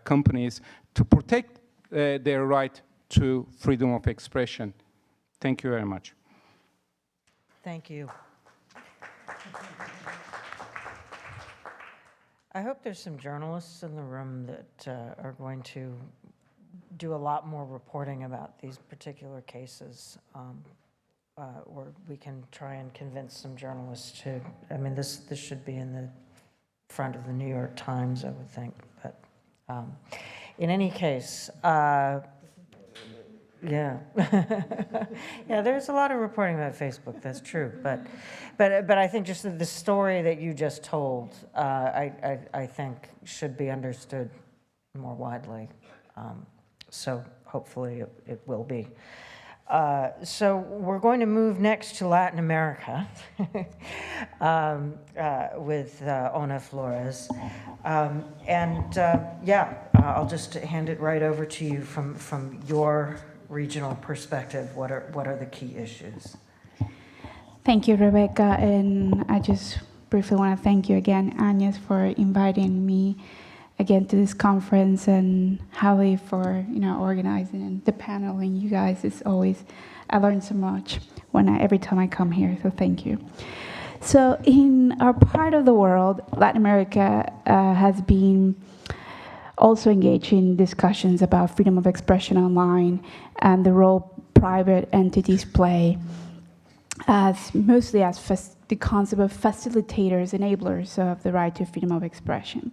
companies to protect their right to freedom of expression. Thank you very much. Thank you. I hope there's some journalists in the room that are going to do a lot more reporting about these particular cases, or we can try and convince some journalists to, I mean, this should be in the front of the New York Times, I would think, but in any case, yeah, yeah. There's a lot of reporting about Facebook. That's true, but I think just the story that you just told, I think should be understood more widely. So hopefully it will be. So we're going to move next to Latin America with Ona Flores, yeah, I'll just hand it right over to you from your regional perspective. What are the key issues? Thank you, Rebecca, and I just briefly want to thank you again, Agnes, for inviting me again to this conference, and Hallie for organizing, and the panel, and you guys. Is always, I learn so much every time I come here. So thank you. So in our part of the world, Latin America has been also engaged in discussions about freedom of expression online and the role private entities play mostly as the concept of facilitators, enablers of the right to freedom of expression.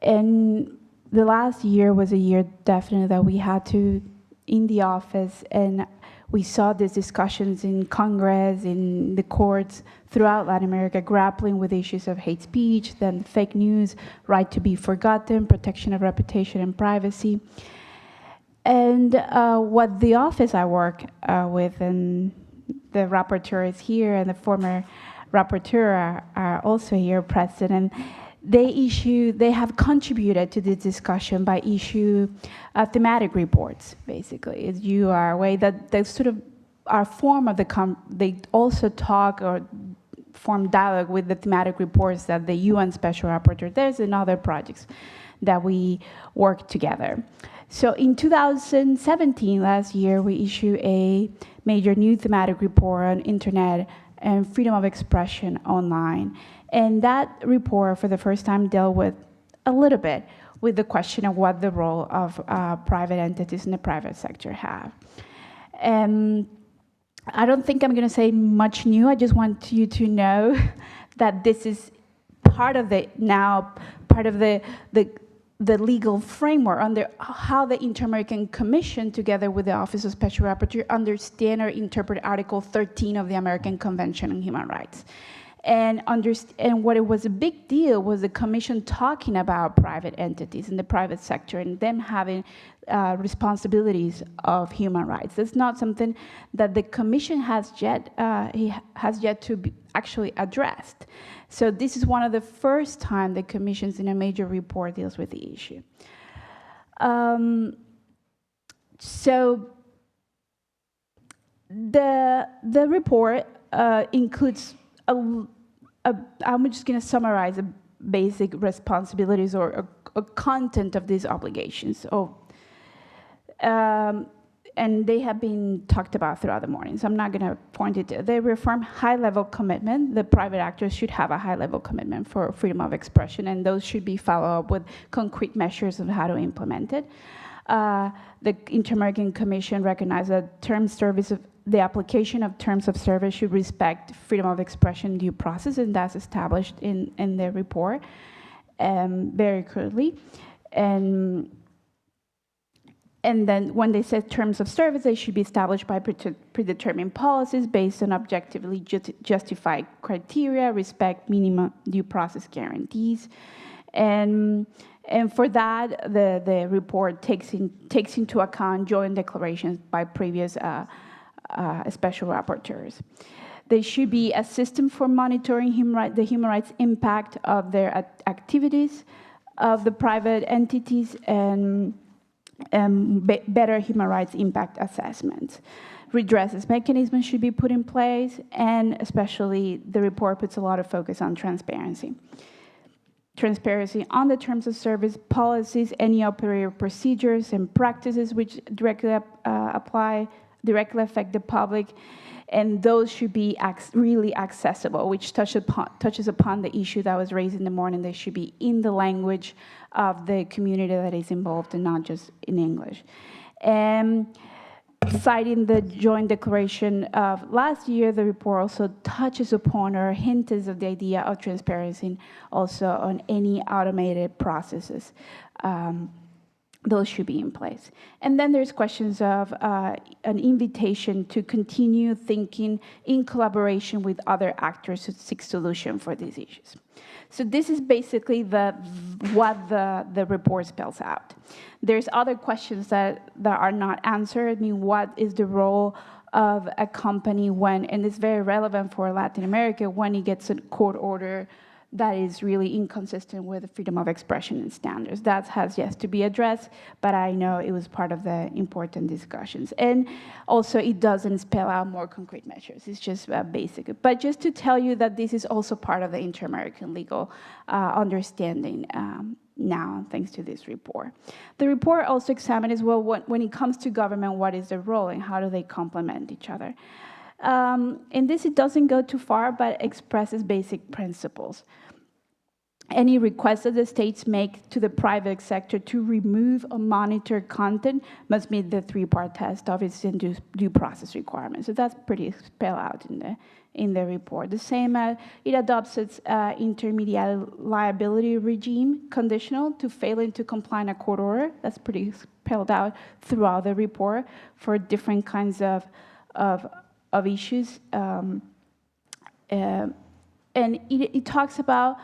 And the last year was a year definitely that we had to, in the office, and we saw these discussions in Congress, in the courts throughout Latin America, grappling with issues of hate speech, then fake news, right to be forgotten, protection of reputation and privacy. And what the office I work with, and the rapporteur is here, and the former rapporteur are also here present, and they have contributed to this discussion by issue thematic reports, basically. As you are aware, that they sort of are form of they also talk or form dialogue with the thematic reports that the UN Special Rapporteur, there's in other projects that we work together. So in 2017, last year, we issued a major new thematic report on internet and freedom of expression online. And that report, for the first time, dealt with a little bit with the question of what the role of private entities in the private sector have. I don't think I'm going to say much new. I just want you to know that this is part of the legal framework under how the Inter-American Commission, together with the Office of Special Rapporteur, understand or interpret Article 13 of the American Convention on Human Rights. And what it was a big deal was the Commission talking about private entities in the private sector and them having responsibilities of human rights. That's not something that the Commission has yet to be actually addressed. So this is one of the first time the Commission's in a major report deals with the issue. So the report includes I'm just going to summarize the basic responsibilities or content of these obligations. And they have been talked about throughout the morning, so I'm not going to point it. They reaffirm high-level commitment. The private actors should have a high-level commitment for freedom of expression, and those should be followed up with concrete measures of how to implement it. The Inter-American Commission recognized that the application of terms of service should respect freedom of expression due process, and that's established in the report very clearly. And then when they set terms of service, they should be established by predetermined policies based on objectively justified criteria, respect minimum due process guarantees. And for that, the report takes into account joint declarations by previous special rapporteurs. There should be a system for monitoring the human rights impact of their activities of the private entities and better human rights impact assessments. Redress mechanisms should be put in place, and especially the report puts a lot of focus on transparency. Transparency on the terms of service, policies, any operating procedures and practices which directly affect the public, and those should be really accessible, which touches upon the issue that was raised in the morning. They should be in the language of the community that is involved and not just in English. And citing the joint declaration of last year, the report also touches upon or hints of the idea of transparency also on any automated processes. Those should be in place. And then there's questions of an invitation to continue thinking in collaboration with other actors to seek solution for these issues. So this is basically what the report spells out. There's other questions that are not answered. I mean, what is the role of a company when, and it's very relevant for Latin America, when it gets a court order that is really inconsistent with the freedom of expression and standards. That has yet to be addressed, but I know it was part of the important discussions. And also it doesn't spell out more concrete measures, it's just basic. But just to tell you that this is also part of the inter-American legal understanding now, thanks to this report. The report also examines as well, when it comes to government, what is their role and how do they complement each other. In this, it doesn't go too far, but expresses basic principles. Any request that the states make to the private sector to remove or monitor content must meet the three-part test of its due process requirements. So that's pretty spelled out in the report. The same, it adopts its intermediate liability regime conditional to failing to comply in a court order. That's pretty spelled out throughout the report for different kinds of issues. And it talks about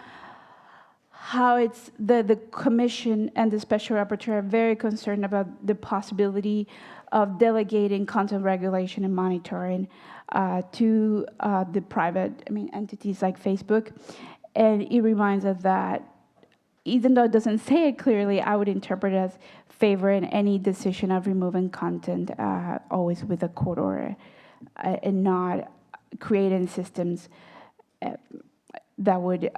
how it's the Commission and the Special Rapporteur are very concerned about the possibility of delegating content regulation and monitoring to the private entities like Facebook. And it reminds us that even though it doesn't say it clearly, I would interpret it as favoring any decision of removing content always with a court order and not creating systems that would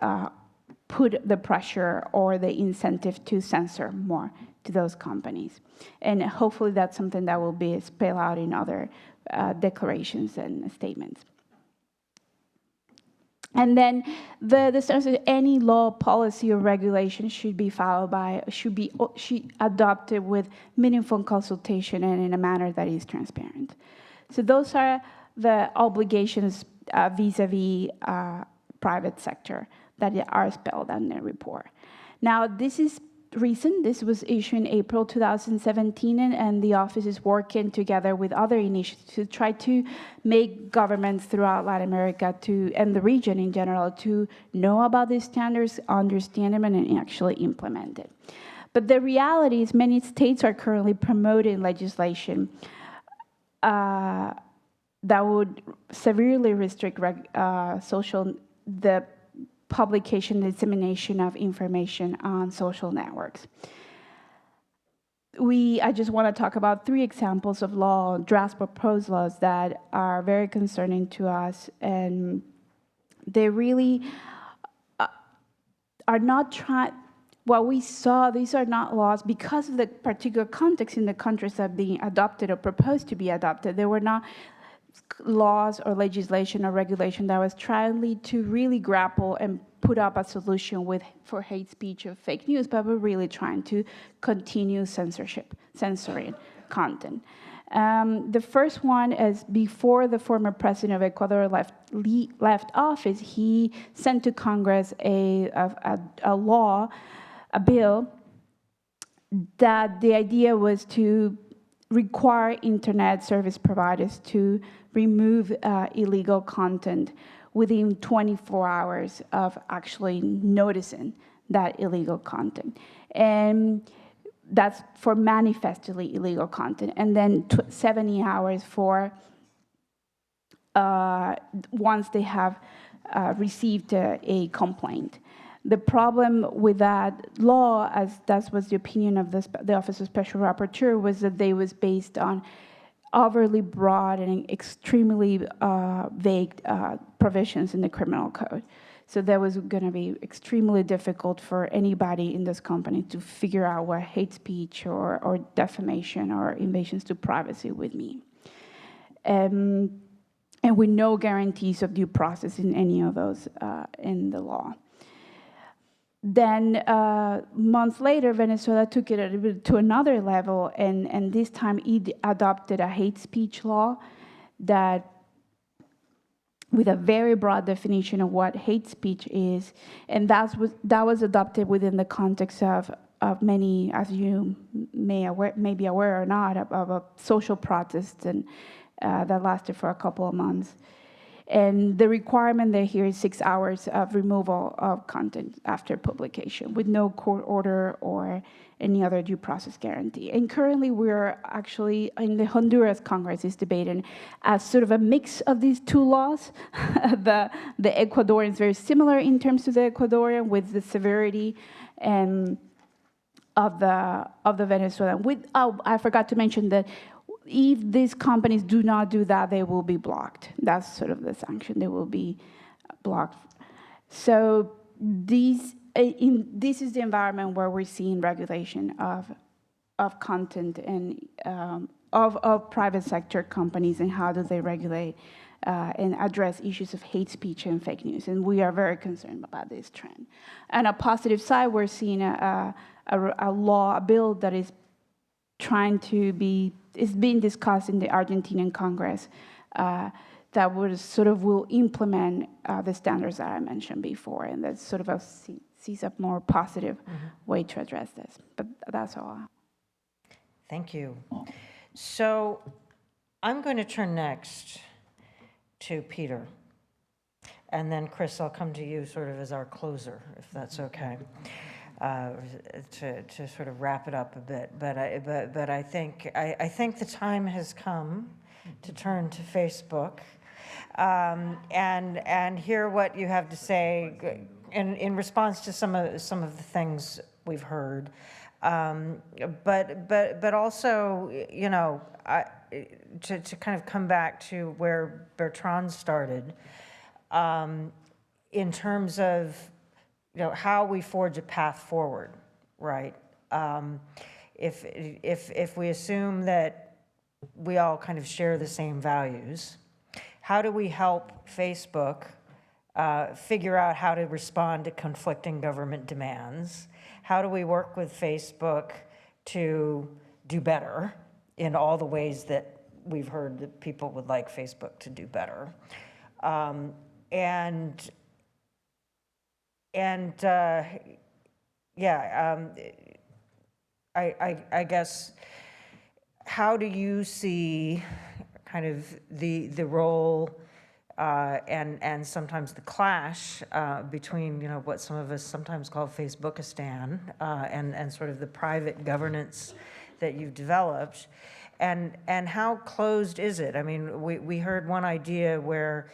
put the pressure or the incentive to censor more to those companies. And hopefully that's something that will be spelled out in other declarations and statements. And then the stance is any law, policy, or regulation should be adopted with meaningful consultation and in a manner that is transparent. So those are the obligations vis-a-vis private sector that are spelled out in the report. Now, this is recent. This was issued in April 2017, and the office is working together with other initiatives to try to make governments throughout Latin America and the region in general to know about these standards, understand them, and actually implement it. But the reality is many states are currently promoting legislation that would severely restrict the publication and dissemination of information on social networks. I just want to talk about 3 examples of draft proposed laws that are very concerning to us, and they really are not trying. What we saw, these are not laws because of the particular context in the countries that are being adopted or proposed to be adopted. They were not laws or legislation or regulation that was trying to really grapple and put up a solution for hate speech or fake news, but we're really trying to continue censoring content. The first one is before the former president of Ecuador left office, he sent to Congress a bill that the idea was to require internet service providers to remove illegal content within 24 hours of actually noticing that illegal content. And that's for manifestly illegal content. And then 70 hours for once they have received a complaint. The problem with that law, as that was the opinion of the Office of Special Rapporteur, was that they was based on overly broad and extremely vague provisions in the criminal code. So that was going to be extremely difficult for anybody in this company to figure out what hate speech or defamation or invasions to privacy would mean. And with no guarantees of due process in any of those in the law. Then months later, Venezuela took it to another level, and this time it adopted a hate speech law that, with a very broad definition of what hate speech is, and that was adopted within the context of many, as you may be aware or not, of a social protest and that lasted for a couple of months. And the requirement there here is 6 hours of removal of content after publication with no court order or any other due process guarantee. And currently we're actually in the Honduras Congress is debating as sort of a mix of these 2 laws. The Ecuadorian is very similar in terms of the Ecuadorian with the severity and of the Venezuelan. I forgot to mention that if these companies do not do that, they will be blocked. That's sort of the sanction. They will be blocked. So this is the environment where we're seeing regulation of content and of private sector companies and how do they regulate and address issues of hate speech and fake news. And we are very concerned about this trend. On a positive side, we're seeing a bill that is trying to is being discussed in the Argentinian Congress that will implement the standards that I mentioned before, and that's sort of sees a more positive way to address this. But that's all. Thank you. So I'm going to turn next to Peter, and then Chris, I'll come to you sort of as our closer, if that's okay. To sort of wrap it up a bit, but I think the time has come to turn to Facebook and hear what you have to say, in response to some of the things we've heard, but also, you know, to kind of come back to where Bertrand started, in terms of, you know, how we forge a path forward, right? If we assume that we all kind of share the same values, how do we help Facebook figure out how to respond to conflicting government demands? How do we work with Facebook to do better in all the ways that we've heard that people would like Facebook to do better? I guess, how do you see kind of the role and sometimes the clash between, you know, what some of us sometimes call Facebookistan and sort of the private governance that you've developed, and how closed is it? I mean, we heard one idea where,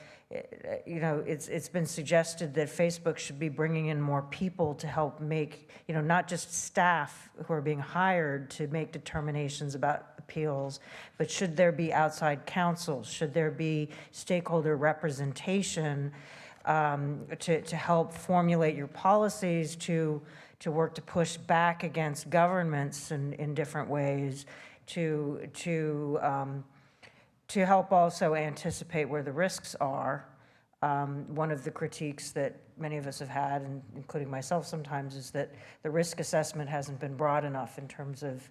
you know, it's been suggested that Facebook should be bringing in more people to help make, you know, not just staff who are being hired to make determinations about appeals, but should there be outside counsel? Should there be stakeholder representation to help formulate your policies, to work to push back against governments in different ways, to help also anticipate where the risks are? One of the critiques that many of us have had, and including myself sometimes, is that the risk assessment hasn't been broad enough in terms of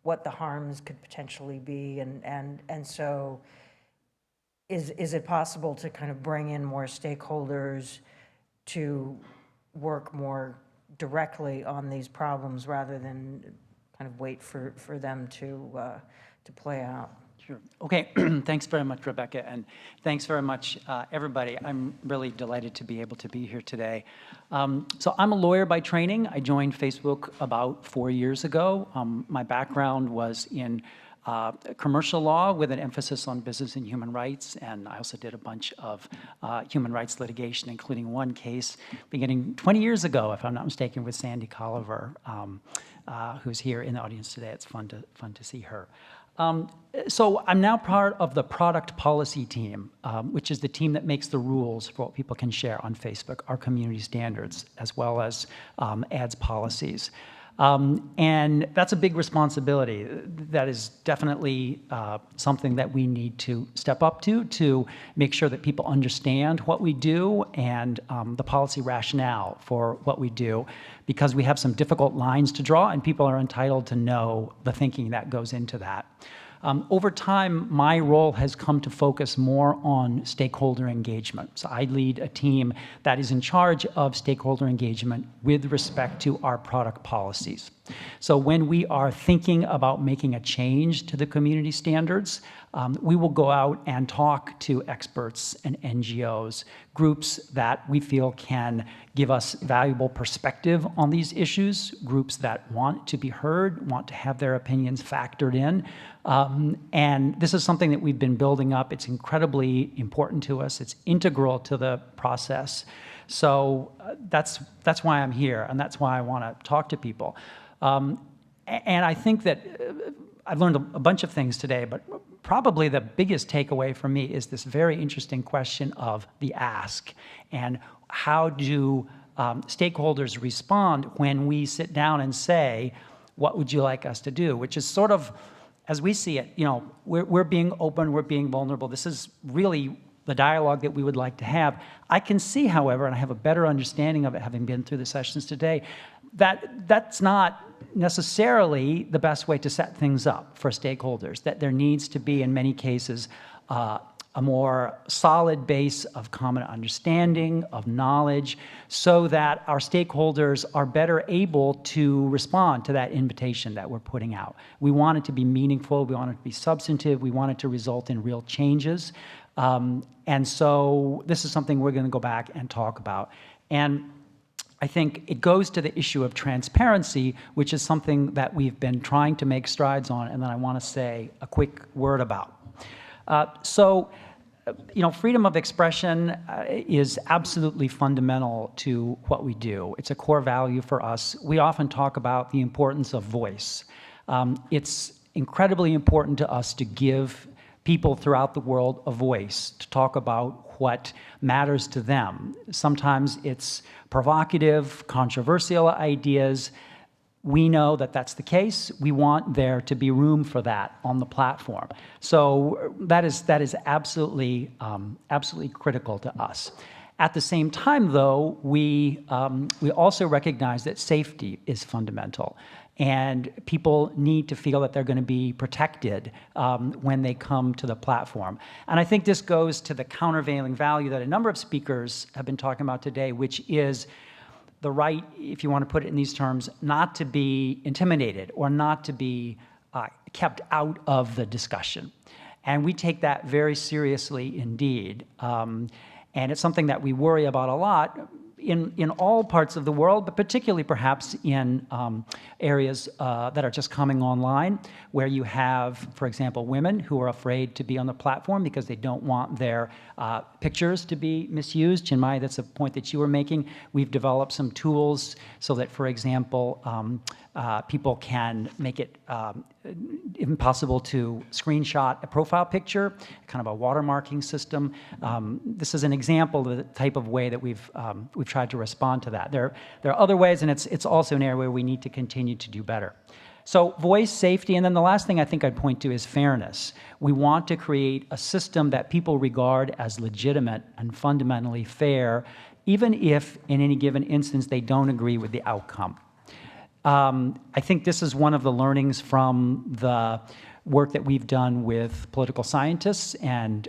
what the harms could potentially be, and so is it possible to kind of bring in more stakeholders to work more directly on these problems rather than kind of wait for them to play out? Sure. Okay, thanks very much, Rebecca, and thanks very much, everybody. I'm really delighted to be able to be here today. So I'm a lawyer by training. I joined Facebook about 4 years ago. My background was in commercial law with an emphasis on business and human rights, and I also did a bunch of human rights litigation, including one case beginning 20 years ago, if I'm not mistaken, with Sandy Colliver, who's here in the audience today. It's fun to see her. So I'm now part of the product policy team, which is the team that makes the rules for what people can share on Facebook, our community standards, as well as ads policies. And that's a big responsibility. That is definitely something that we need to step up to make sure that people understand what we do and the policy rationale for what we do, because we have some difficult lines to draw, and people are entitled to know the thinking that goes into that. Over time, my role has come to focus more on stakeholder engagement. So I lead a team that is in charge of stakeholder engagement with respect to our product policies. So when we are thinking about making a change to the community standards, we will go out and talk to experts and NGOs, groups that we feel can give us valuable perspective on these issues, groups that want to be heard, want to have their opinions factored in. And this is something that we've been building up. It's incredibly important to us. It's integral to the process. So that's why I'm here, and that's why I want to talk to people. And I think that I've learned a bunch of things today, but probably the biggest takeaway for me is this very interesting question of the ask, and how do stakeholders respond when we sit down and say, what would you like us to do? Which is sort of, as we see it, you know, we're being open, we're being vulnerable. This is really the dialogue that we would like to have. I can see, however, and I have a better understanding of it having been through the sessions today, that that's not necessarily the best way to set things up for stakeholders, that there needs to be, in many cases, a more solid base of common understanding, of knowledge, so that our stakeholders are better able to respond to that invitation that we're putting out. We want it to be meaningful, we want it to be substantive, we want it to result in real changes. And so this is something we're going to go back and talk about. And I think it goes to the issue of transparency, which is something that we've been trying to make strides on, and that I want to say a quick word about. So freedom of expression is absolutely fundamental to what we do. It's a core value for us. We often talk about the importance of voice. It's incredibly important to us to give people throughout the world a voice, to talk about what matters to them. Sometimes it's provocative, controversial ideas. We know that that's the case. We want there to be room for that on the platform. So that is absolutely critical to us. At the same time, though, we also recognize that safety is fundamental, and people need to feel that they're going to be protected when they come to the platform. And I think this goes to the countervailing value that a number of speakers have been talking about today, which is the right, if you want to put it in these terms, not to be intimidated or not to be kept out of the discussion. And we take that very seriously indeed. And it's something that we worry about a lot in all parts of the world, but particularly perhaps in areas that are just coming online, where you have, for example, women who are afraid to be on the platform because they don't want their pictures to be misused. Chinmayi, that's a point that you were making. We've developed some tools so that, for example, people can make it impossible to screenshot a profile picture, kind of a watermarking system. This is an example of the type of way that we've tried to respond to that. There are other ways, and it's also an area where we need to continue to do better. So voice, safety, and then the last thing I think I'd point to is fairness. We want to create a system that people regard as legitimate and fundamentally fair, even if in any given instance they don't agree with the outcome. I think this is one of the learnings from the work that we've done with political scientists and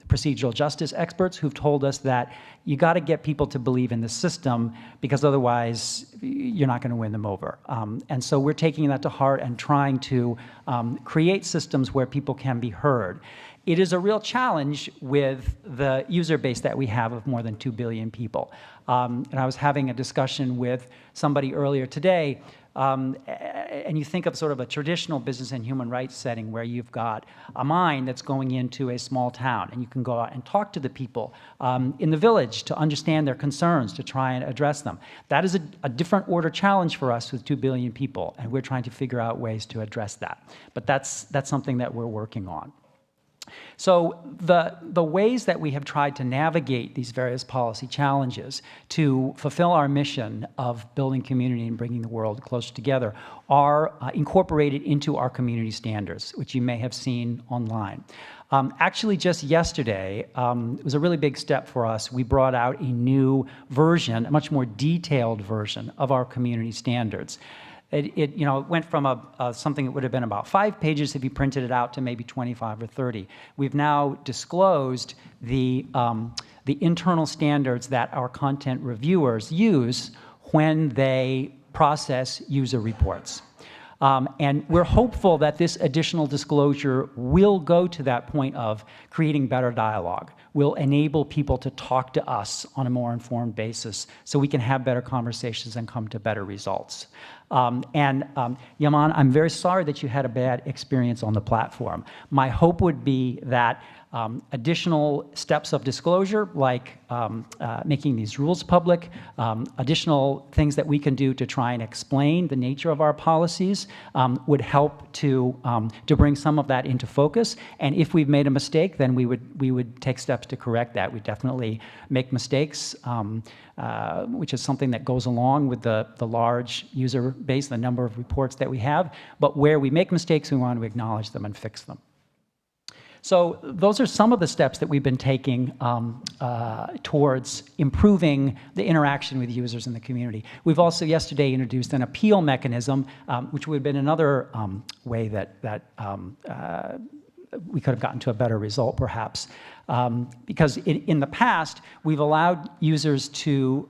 procedural justice experts who've told us that you got to get people to believe in the system, because otherwise you're not going to win them over. And so we're taking that to heart and trying to create systems where people can be heard. It is a real challenge with the user base that we have of more than 2 billion people. And I was having a discussion with somebody earlier today, and you think of sort of a traditional business and human rights setting where you've got a mine that's going into a small town, and you can go out and talk to the people in the village to understand their concerns, to try and address them. That is a different order challenge for us with 2 billion people, and we're trying to figure out ways to address that. But that's something that we're working on. So the ways that we have tried to navigate these various policy challenges to fulfill our mission of building community and bringing the world closer together are incorporated into our community standards, which you may have seen online. Actually, just yesterday, it was a really big step for us. We brought out a new version, a much more detailed version of our community standards. It went from something that would have been about 5 pages if you printed it out to maybe 25 or 30. We've now disclosed the internal standards that our content reviewers use when they process user reports. And we're hopeful that this additional disclosure will go to that point of creating better dialogue, will enable people to talk to us on a more informed basis so we can have better conversations and come to better results. Yaman, I'm very sorry that you had a bad experience on the platform. My hope would be that additional steps of disclosure, like making these rules public, additional things that we can do to try and explain the nature of our policies would help to bring some of that into focus. And if we've made a mistake, then we would take steps to correct that. We definitely make mistakes, which is something that goes along with the large user base, the number of reports that we have. But where we make mistakes, we want to acknowledge them and fix them. So those are some of the steps that we've been taking towards improving the interaction with users in the community. We've also yesterday introduced an appeal mechanism, which would have been another way that we could have gotten to a better result, perhaps. Because in the past, we've allowed users to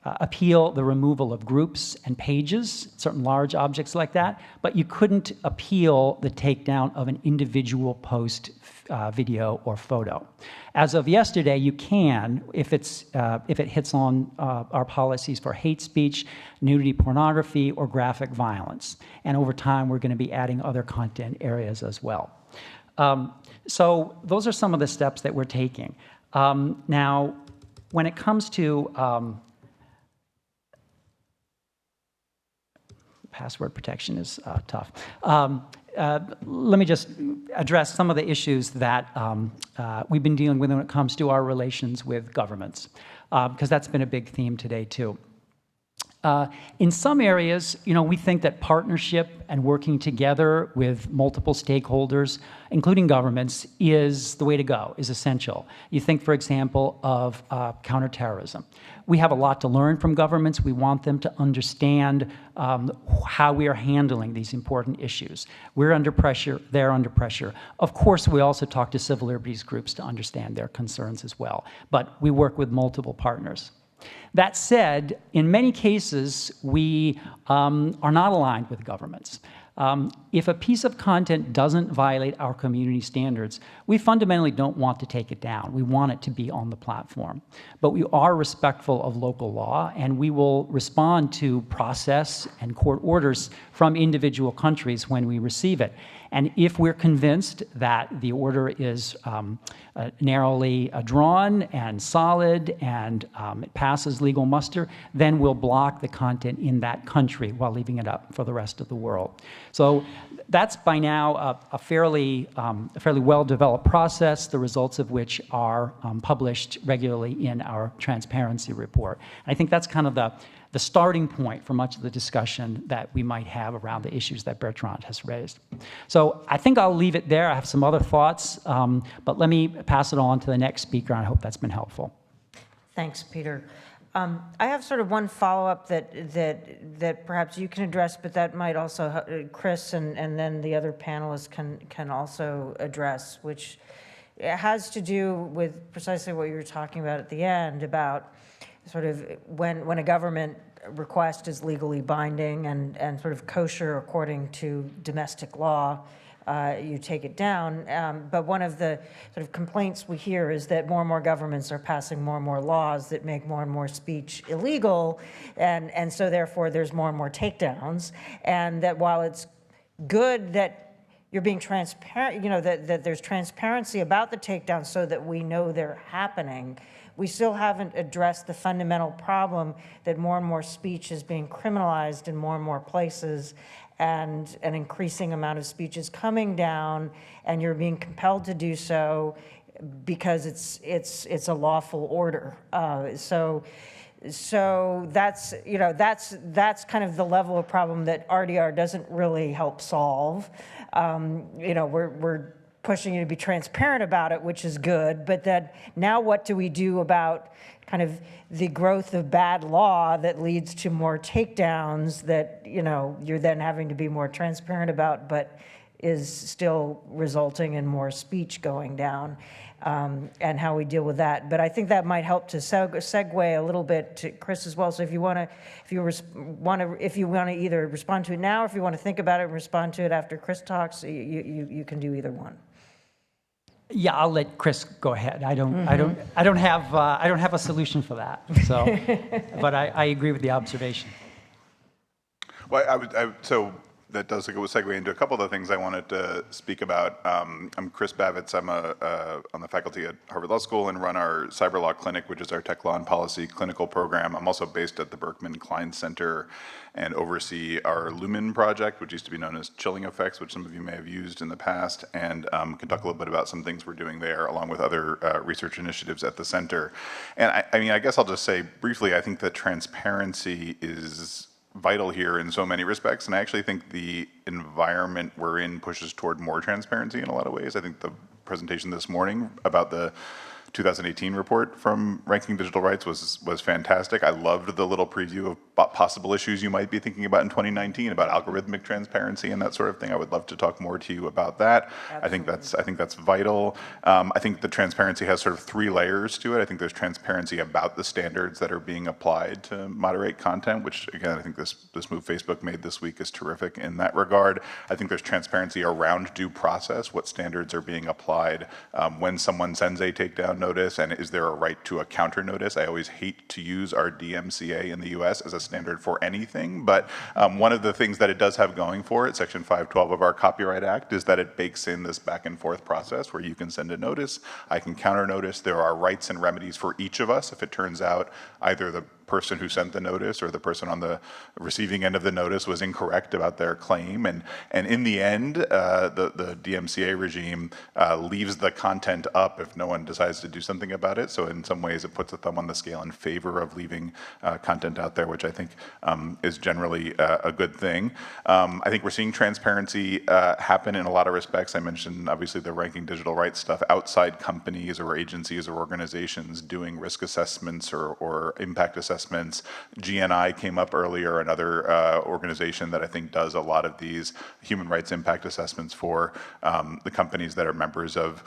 appeal the removal of groups and pages, certain large objects like that, but you couldn't appeal the takedown of an individual post, video, or photo. As of yesterday, you can, if it hits on our policies for hate speech, nudity, pornography, or graphic violence. And over time, we're going to be adding other content areas as well. So those are some of the steps that we're taking. Now, when it comes to password protection is tough. Let me just address some of the issues that we've been dealing with when it comes to our relations with governments, because that's been a big theme today too. In some areas, we think that partnership and working together with multiple stakeholders, including governments, is the way to go, is essential. You think, for example, of counterterrorism. We have a lot to learn from governments. We want them to understand how we are handling these important issues. We're under pressure, they're under pressure. Of course, we also talk to civil liberties groups to understand their concerns as well, but we work with multiple partners. That said, in many cases, we are not aligned with governments. If a piece of content doesn't violate our community standards, we fundamentally don't want to take it down. We want it to be on the platform. But we are respectful of local law, and we will respond to process and court orders from individual countries when we receive it. And if we're convinced that the order is narrowly drawn and solid and it passes legal muster, then we'll block the content in that country while leaving it up for the rest of the world. So that's by now a fairly well-developed process, the results of which are published regularly in our transparency report. And I think that's kind of the starting point for much of the discussion that we might have around the issues that Bertrand has raised. So I think I'll leave it there. I have some other thoughts, but let me pass it on to the next speaker, and I hope that's been helpful. Thanks, Peter. I have sort of one follow-up that perhaps you can address, but that might also Chris and then the other panelists can also address, which has to do with precisely what you were talking about at the end about sort of when a government request is legally binding and sort of kosher according to domestic law, you take it down. But one of the sort of complaints we hear is that more and more governments are passing more and more laws that make more and more speech illegal, and so therefore there's more and more takedowns, and that while it's good that you're being transparent, that there's transparency about the takedowns so that we know they're happening, we still haven't addressed the fundamental problem that more and more speech is being criminalized in more and more places, and an increasing amount of speech is coming down, and you're being compelled to do so because it's a lawful order. So that's that's kind of the level of problem that RDR doesn't really help solve. We're pushing you to be transparent about it, which is good, but that now what do we do about kind of the growth of bad law that leads to more takedowns that you're then having to be more transparent about, but is still resulting in more speech going down, and how we deal with that. But I think that might help to segue a little bit to Chris as well. So if you want to either respond to it now, or if you want to think about it and respond to it after Chris talks, you can do either one. Yeah, I'll let Chris go ahead. I don't have a solution for that. So, but I agree with the observation. Well, so that does segue into a couple of the things I wanted to speak about. I'm Chris Bavitz. I'm on the faculty at Harvard Law School and run our Cyber Law Clinic, which is our tech law and policy clinical program. I'm also based at the Berkman Klein Center and oversee our Lumen project, which used to be known as Chilling Effects, which some of you may have used in the past, and can talk a little bit about some things we're doing there, along with other research initiatives at the center. And I guess I'll just say briefly, I think that transparency is vital here in so many respects, and I actually think the environment we're in pushes toward more transparency in a lot of ways. I think the presentation this morning about the 2018 report from Ranking Digital Rights was fantastic. I loved the little preview of possible issues you might be thinking about in 2019 about algorithmic transparency and that sort of thing. I would love to talk more to you about that. Absolutely. I think that's vital. I think the transparency has sort of three layers to it. I think there's transparency about the standards that are being applied to moderate content, which again, I think this move Facebook made this week is terrific in that regard. I think there's transparency around due process, what standards are being applied when someone sends a takedown notice, and is there a right to a counter notice? I always hate to use our DMCA in the US as a standard for anything, but one of the things that it does have going for it, Section 512 of our Copyright Act, is that it bakes in this back and forth process where you can send a notice, I can counter notice. There are rights and remedies for each of us if it turns out either the person who sent the notice or the person on the receiving end of the notice was incorrect about their claim. And in the end, the DMCA regime leaves the content up if no one decides to do something about it. So in some ways, it puts a thumb on the scale in favor of leaving content out there, which I think is generally a good thing. I think we're seeing transparency happen in a lot of respects. I mentioned, obviously, the ranking digital rights stuff outside companies or agencies or organizations doing risk assessments or impact assessments. GNI came up earlier, another organization that I think does a lot of these human rights impact assessments for the companies that are members of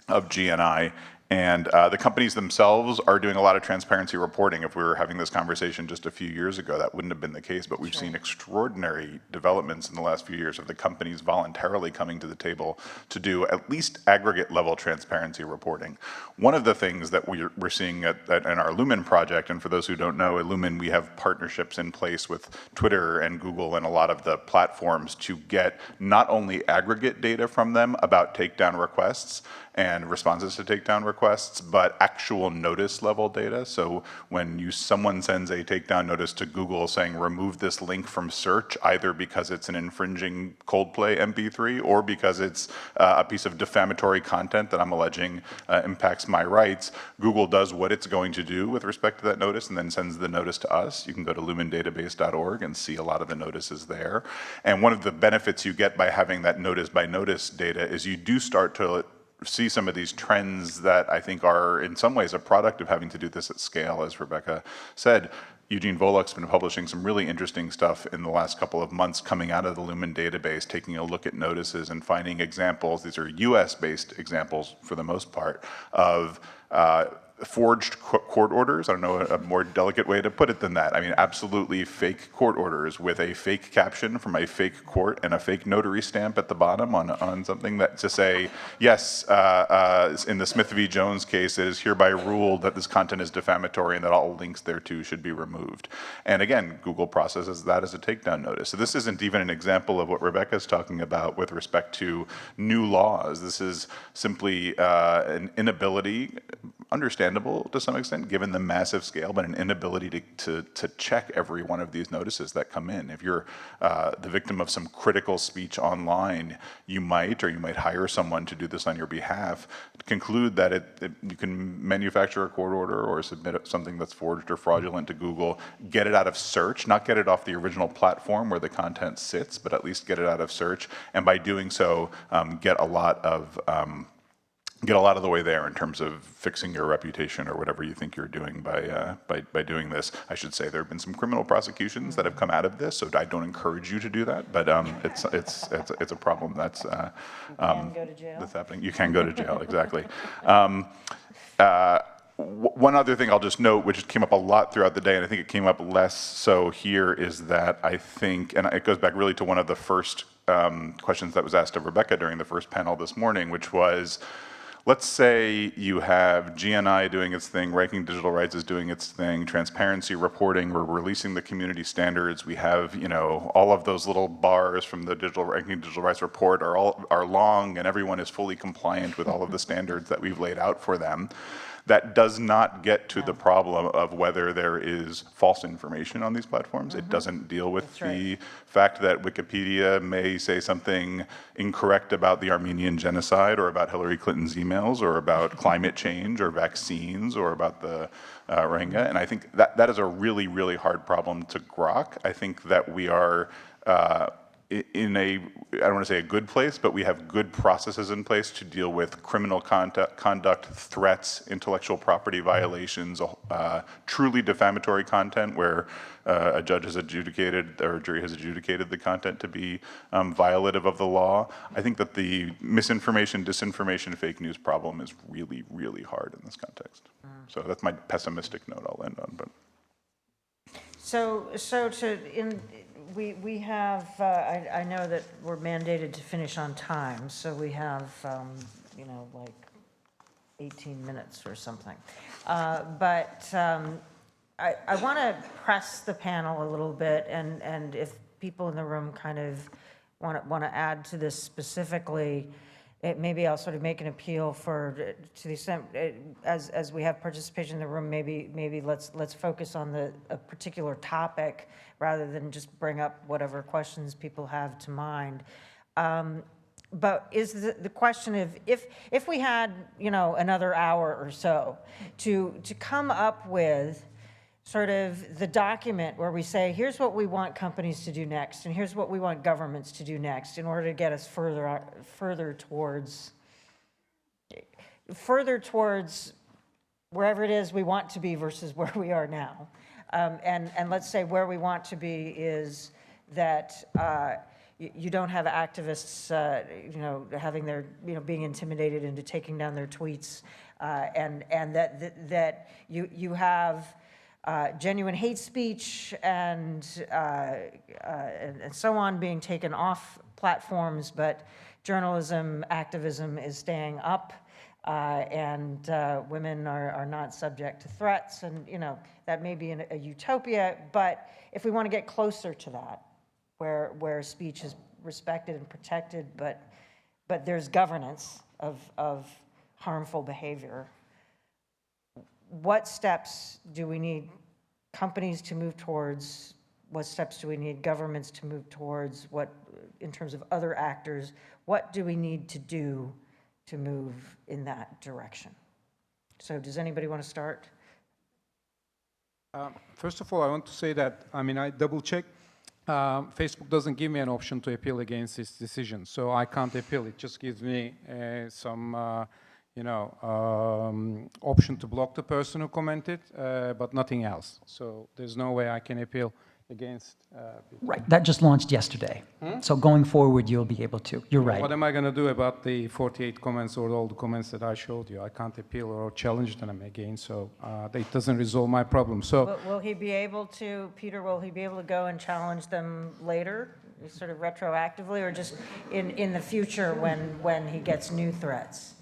GNI. And the companies themselves are doing a lot of transparency reporting. If we were having this conversation just a few years ago, that wouldn't have been the case, but we've seen extraordinary developments in the last few years of the companies voluntarily coming to the table to do at least aggregate level transparency reporting. One of the things that we're seeing in our Lumen project, and for those who don't know, at Lumen we have partnerships in place with Twitter and Google and a lot of the platforms to get not only aggregate data from them about takedown requests and responses to takedown requests, but actual notice level data. So when someone sends a takedown notice to Google saying remove this link from search, either because it's an infringing Coldplay MP3 or because it's a piece of defamatory content that I'm alleging impacts my rights, Google does what it's going to do with respect to that notice and then sends the notice to us. You can go to lumendatabase.org and see a lot of the notices there. And one of the benefits you get by having that notice by notice data is you do start to see some of these trends that I think are in some ways a product of having to do this at scale, as Rebecca said. Eugene Volok's been publishing some really interesting stuff in the last couple of months coming out of the Lumen database, taking a look at notices and finding examples, these are US-based examples for the most part, of forged court orders. I don't know a more delicate way to put it than that. I mean, absolutely fake court orders with a fake caption from a fake court and a fake notary stamp at the bottom on something that to say, yes, in the Smith v. Jones case, it is hereby ruled that this content is defamatory and that all links thereto should be removed. And again, Google processes that as a takedown notice. So this isn't even an example of what Rebecca's talking about with respect to new laws. This is simply an inability, understandable to some extent, given the massive scale, but an inability to check every one of these notices that come in. If you're the victim of some critical speech online, you might hire someone to do this on your behalf, conclude that you can manufacture a court order or submit something that's forged or fraudulent to Google, get it out of search, not get it off the original platform where the content sits, but at least get it out of search, and by doing so, get a lot of the way there in terms of fixing your reputation or whatever you think you're doing by doing this. I should say there have been some criminal prosecutions that have come out of this, so I don't encourage you to do that. But it's a problem that's You can go to jail. that's happening. You can go to jail, exactly. One other thing I'll just note, which came up a lot throughout the day, and I think it came up less so here, is that I think, and it goes back really to one of the first questions that was asked of Rebecca during the first panel this morning, which was, let's say you have GNI doing its thing, Ranking Digital Rights is doing its thing, transparency reporting, we're releasing the community standards, we have, all of those little bars from the Ranking Digital Rights report are long, and everyone is fully compliant with all of the standards that we've laid out for them. That does not get to the problem of whether there is false information on these platforms. It doesn't deal with the fact that Wikipedia may say something incorrect about the Armenian genocide or about Hillary Clinton's emails or about climate change or vaccines or about the Rohingya. And I think that is a really, really hard problem to grok. I think that we are in I don't want to say a good place, but we have good processes in place to deal with criminal conduct, threats, intellectual property violations, truly defamatory content where a judge has adjudicated or a jury has adjudicated the content to be violative of the law. I think that the misinformation, disinformation, fake news problem is really, really hard in this context. So that's my pessimistic note I'll end on. But We have, I know that we're mandated to finish on time, so we have, like 18 minutes or something. But I want to press the panel a little bit, and if people in the room kind of want to add to this specifically, maybe I'll sort of make an appeal for, to the extent, as we have participation in the room, maybe let's focus on a particular topic rather than just bring up whatever questions people have to mind. But is the question of if we had, you know, another hour or so to come up with sort of the document where we say, here's what we want companies to do next, and here's what we want governments to do next in order to get us further towards wherever it is we want to be versus where we are now. And let's say where we want to be is that you don't have activists, you know, having their, you know, being intimidated into taking down their tweets, and that you have genuine hate speech and so on being taken off platforms, but journalism, activism is staying up, and women are not subject to threats, and, you know, that may be a utopia, but if we want to get closer to that, where speech is respected and protected, but there's governance of harmful behavior, what steps do we need companies to move towards? What steps do we need governments to move towards? What, in terms of other actors, what do we need to do to move in that direction? So does anybody want to start? First of all, I want to say that, I mean, I double-checked. Facebook doesn't give me an option to appeal against this decision, so I can't appeal. It just gives me some you know, option to block the person who commented, but nothing else. So there's no way I can appeal against people. Right, that just launched yesterday. So going forward, you'll be able to. You're right. What am I going to do about the 48 comments or all the comments that I showed you? I can't appeal or challenge them again, so it doesn't resolve my problem. So Will he be able to, Peter, will he be able to go and challenge them later, sort of retroactively, or just in the future when he gets new threats?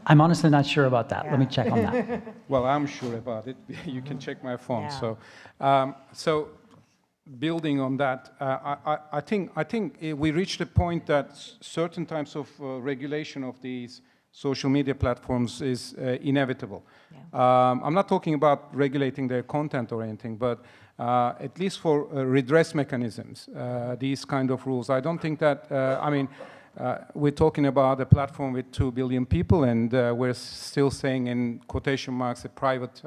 I'm honestly not sure about that. Yeah. Let me check on that. well, I'm sure about it. You can check my phone. Yeah. So building on that, I think we reached a point that certain types of regulation of these social media platforms is inevitable. Yeah. I'm not talking about regulating their content or anything, but at least for redress mechanisms, these kind of rules. I don't think that, I mean, we're talking about a platform with 2 billion people, and we're still saying in quotation marks a private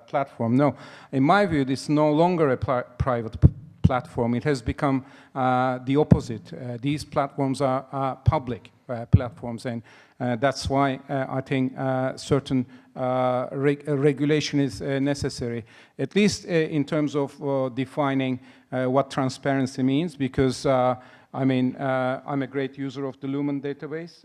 platform. No, in my view, it's no longer a private platform. It has become the opposite. These platforms are public platforms, and that's why I think certain regulation is necessary, at least in terms of defining what transparency means, because I mean, I'm a great user of the Lumen database.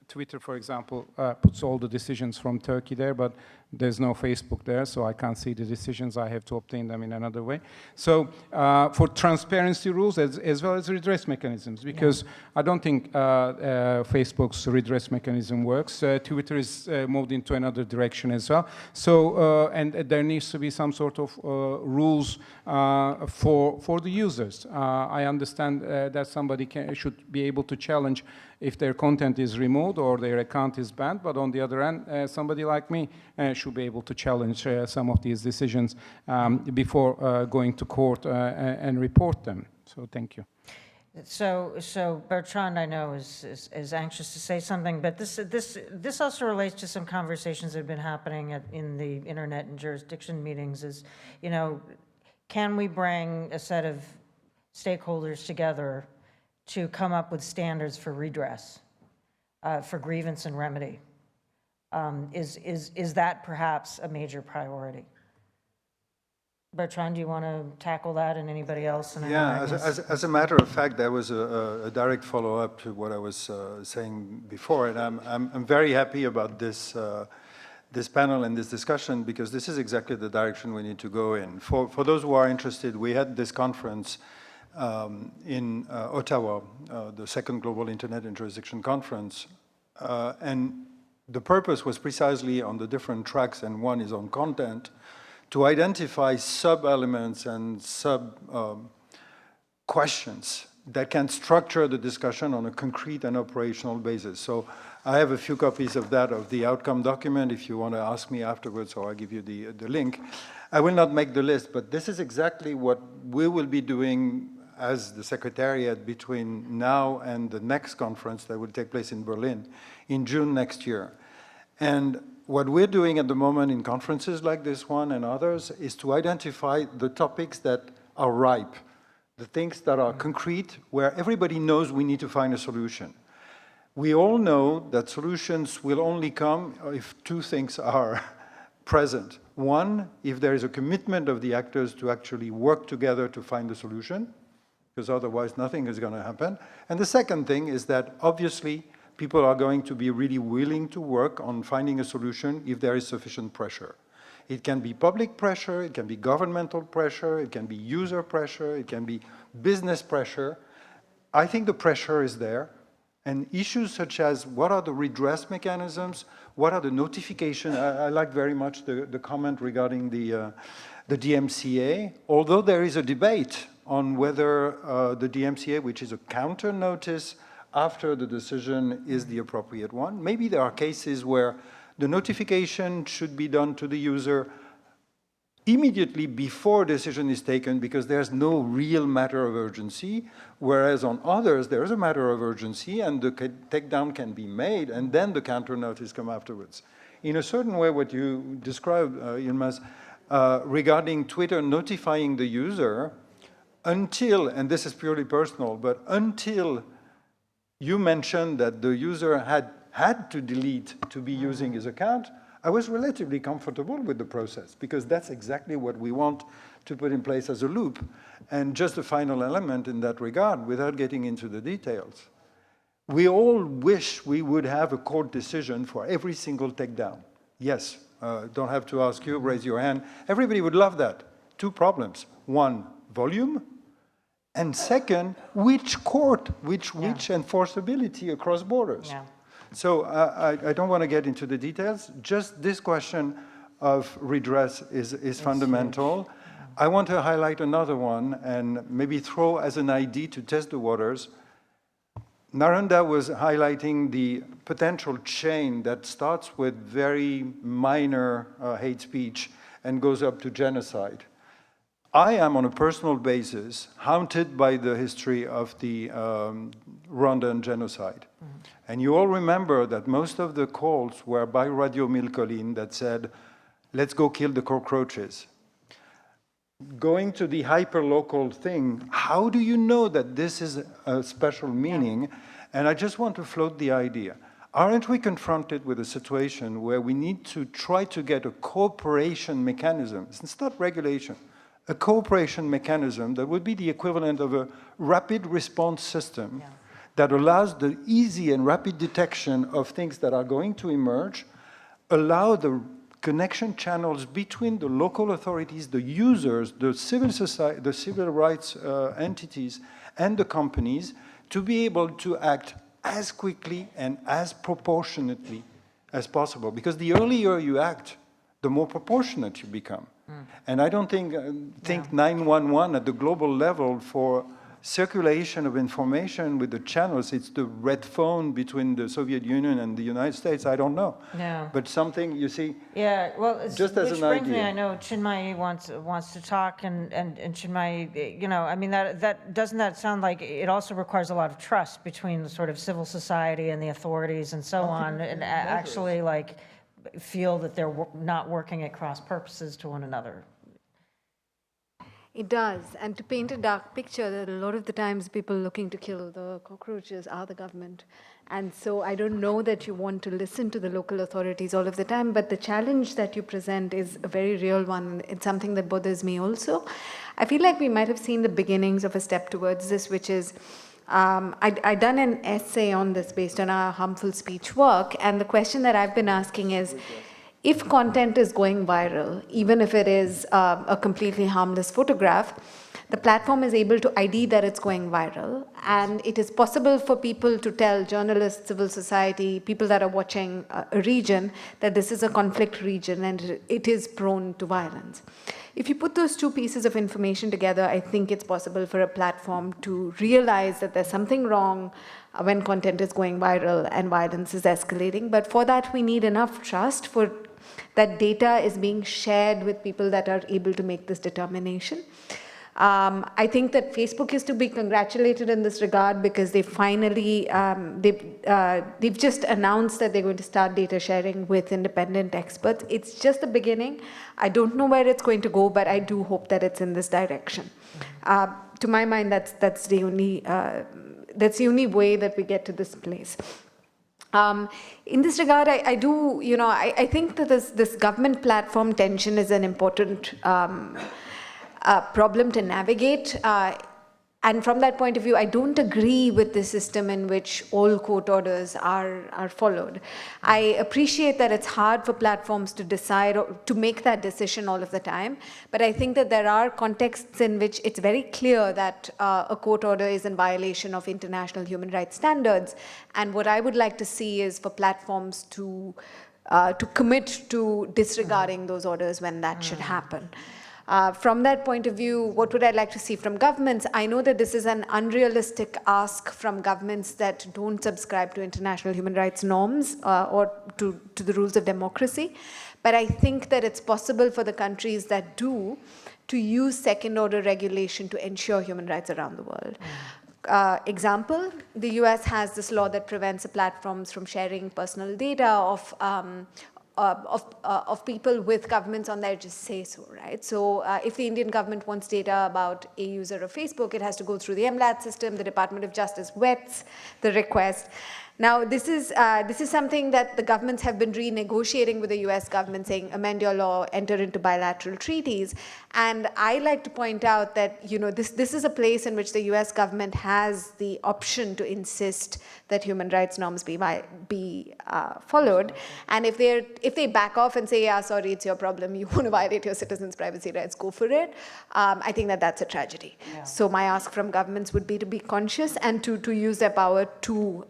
Twitter, for example, puts all the decisions from Turkey there, but there's no Facebook there, so I can't see the decisions. I have to obtain them in another way. So for transparency rules as well as redress mechanisms, because I don't think Facebook's redress mechanism works. Twitter is moved into another direction as well. So, and there needs to be some sort of rules for the users. I understand that somebody should be able to challenge if their content is removed or their account is banned, but on the other hand, somebody like me should be able to challenge some of these decisions before going to court and report them. So thank you. So Bertrand, I know, is anxious to say something, but this also relates to some conversations that have been happening in the internet and jurisdiction meetings. Is, you know, can we bring a set of stakeholders together to come up with standards for redress, for grievance and remedy? Is that perhaps a major priority? Bertrand, do you want to tackle that, and anybody else? And yeah, as a matter of fact, that was a direct follow-up to what I was saying before, and I'm very happy about this this panel and this discussion, because this is exactly the direction we need to go in. For those who are interested, we had this conference in Ottawa, the second Global Internet and Jurisdiction Conference, and the purpose was precisely on the different tracks, and one is on content, to identify sub-elements and sub-questions that can structure the discussion on a concrete and operational basis. So I have a few copies of that, of the outcome document, if you want to ask me afterwards, or I'll give you the link. I will not make the list, but this is exactly what we will be doing as the Secretariat between now and the next conference that will take place in Berlin in June next year. And what we're doing at the moment in conferences like this one and others is to identify the topics that are ripe, the things that are concrete, where everybody knows we need to find a solution. We all know that solutions will only come if two things are present. One, if there is a commitment of the actors to actually work together to find a solution, because otherwise nothing is going to happen. And the second thing is that obviously people are going to be really willing to work on finding a solution if there is sufficient pressure. It can be public pressure, it can be governmental pressure, it can be user pressure, it can be business pressure. I think the pressure is there. And issues such as what are the redress mechanisms, what are the notifications. I like very much the comment regarding the DMCA, although there is a debate on whether the DMCA, which is a counter notice after the decision, is the appropriate one. Maybe there are cases where the notification should be done to the user immediately before a decision is taken because there's no real matter of urgency, whereas on others there is a matter of urgency and the takedown can be made and then the counter notice come afterwards. In a certain way, what you described, Yilmaz, regarding Twitter notifying the user until, and this is purely personal, but until you mentioned that the user had to delete to be using his account, I was relatively comfortable with the process because that's exactly what we want to put in place as a loop. And just a final element in that regard, without getting into the details, we all wish we would have a court decision for every single takedown. Yes, don't have to ask you, raise your hand. Everybody would love that. Two problems. One, volume. And second, which court, which enforceability across borders. Yeah. So I don't want to get into the details. Just this question of redress is fundamental. I want to highlight another one and maybe throw as an idea to test the waters. Narendra was highlighting the potential chain that starts with very minor hate speech and goes up to genocide. I am, on a personal basis, haunted by the history of the Rwandan genocide. Mm-hmm. And you all remember that most of the calls were by Radio Milcolin that said, let's go kill the cockroaches. Going to the hyper-local thing, how do you know that this is a special meaning? Yeah. And I just want to float the idea. Aren't we confronted with a situation where we need to try to get a cooperation mechanism? It's not regulation. A cooperation mechanism that would be the equivalent of a rapid response system that allows the easy and rapid detection of things that are going to emerge, allow the connection channels between the local authorities, the users, the civil society, the civil rights entities, and the companies to be able to act as quickly and as proportionately as possible. Because the earlier you act, the more proportionate you become. And I don't think 911 at the global level for circulation of information with the channels, it's the red phone between the Soviet Union and the United States, I don't know. Yeah. But something, you see, well, just as an idea. Which brings me, I know Chinmayi wants to talk, and Chinmayi, you know, I mean, that doesn't that sound like it also requires a lot of trust between the sort of civil society and the authorities and so on, and actually like feel that they're not working at cross purposes to one another. It does. And to paint a dark picture, that a lot of the times people looking to kill the cockroaches are the government. And so I don't know that you want to listen to the local authorities all of the time, but the challenge that you present is a very real one. It's something that bothers me also. I feel like we might have seen the beginnings of a step towards this, which is I'd done an essay on this based on our harmful speech work, and the question that I've been asking is, if content is going viral, even if it is a completely harmless photograph, the platform is able to ID that it's going viral, and it is possible for people to tell journalists, civil society, people that are watching a region, that this is a conflict region and it is prone to violence. If you put those two pieces of information together, I think it's possible for a platform to realize that there's something wrong when content is going viral and violence is escalating. But for that, we need enough trust for that data is being shared with people that are able to make this determination. I think that Facebook is to be congratulated in this regard because they finally, they've just announced that they're going to start data sharing with independent experts. It's just the beginning. I don't know where it's going to go, but I do hope that it's in this direction. To my mind, that's the only way that we get to this place. In this regard, I do, I think that this government platform tension is an important problem to navigate. And from that point of view, I don't agree with the system in which all court orders are followed. I appreciate that it's hard for platforms to decide or to make that decision all of the time, but I think that there are contexts in which it's very clear that a court order is in violation of international human rights standards. And what I would like to see is for platforms to commit to disregarding those orders when that should happen. From that point of view, what would I like to see from governments? I know that this is an unrealistic ask from governments that don't subscribe to international human rights norms or to the rules of democracy. But I think that it's possible for the countries that do to use second-order regulation to ensure human rights around the world. Example, the US has this law that prevents the platforms from sharing personal data of people with governments on their just say so, right? So if the Indian government wants data about a user of Facebook, it has to go through the MLAT system. The Department of Justice vets the request. Now, this is something that the governments have been renegotiating with the US government, saying amend your law, enter into bilateral treaties. And I like to point out that this is a place in which the US government has the option to insist that human rights norms be followed. And if they back off and say, yeah, sorry, it's your problem, you want to violate your citizens' privacy rights, go for it, I think that that's a tragedy. Yeah. So my ask from governments would be to be conscious and to use their power to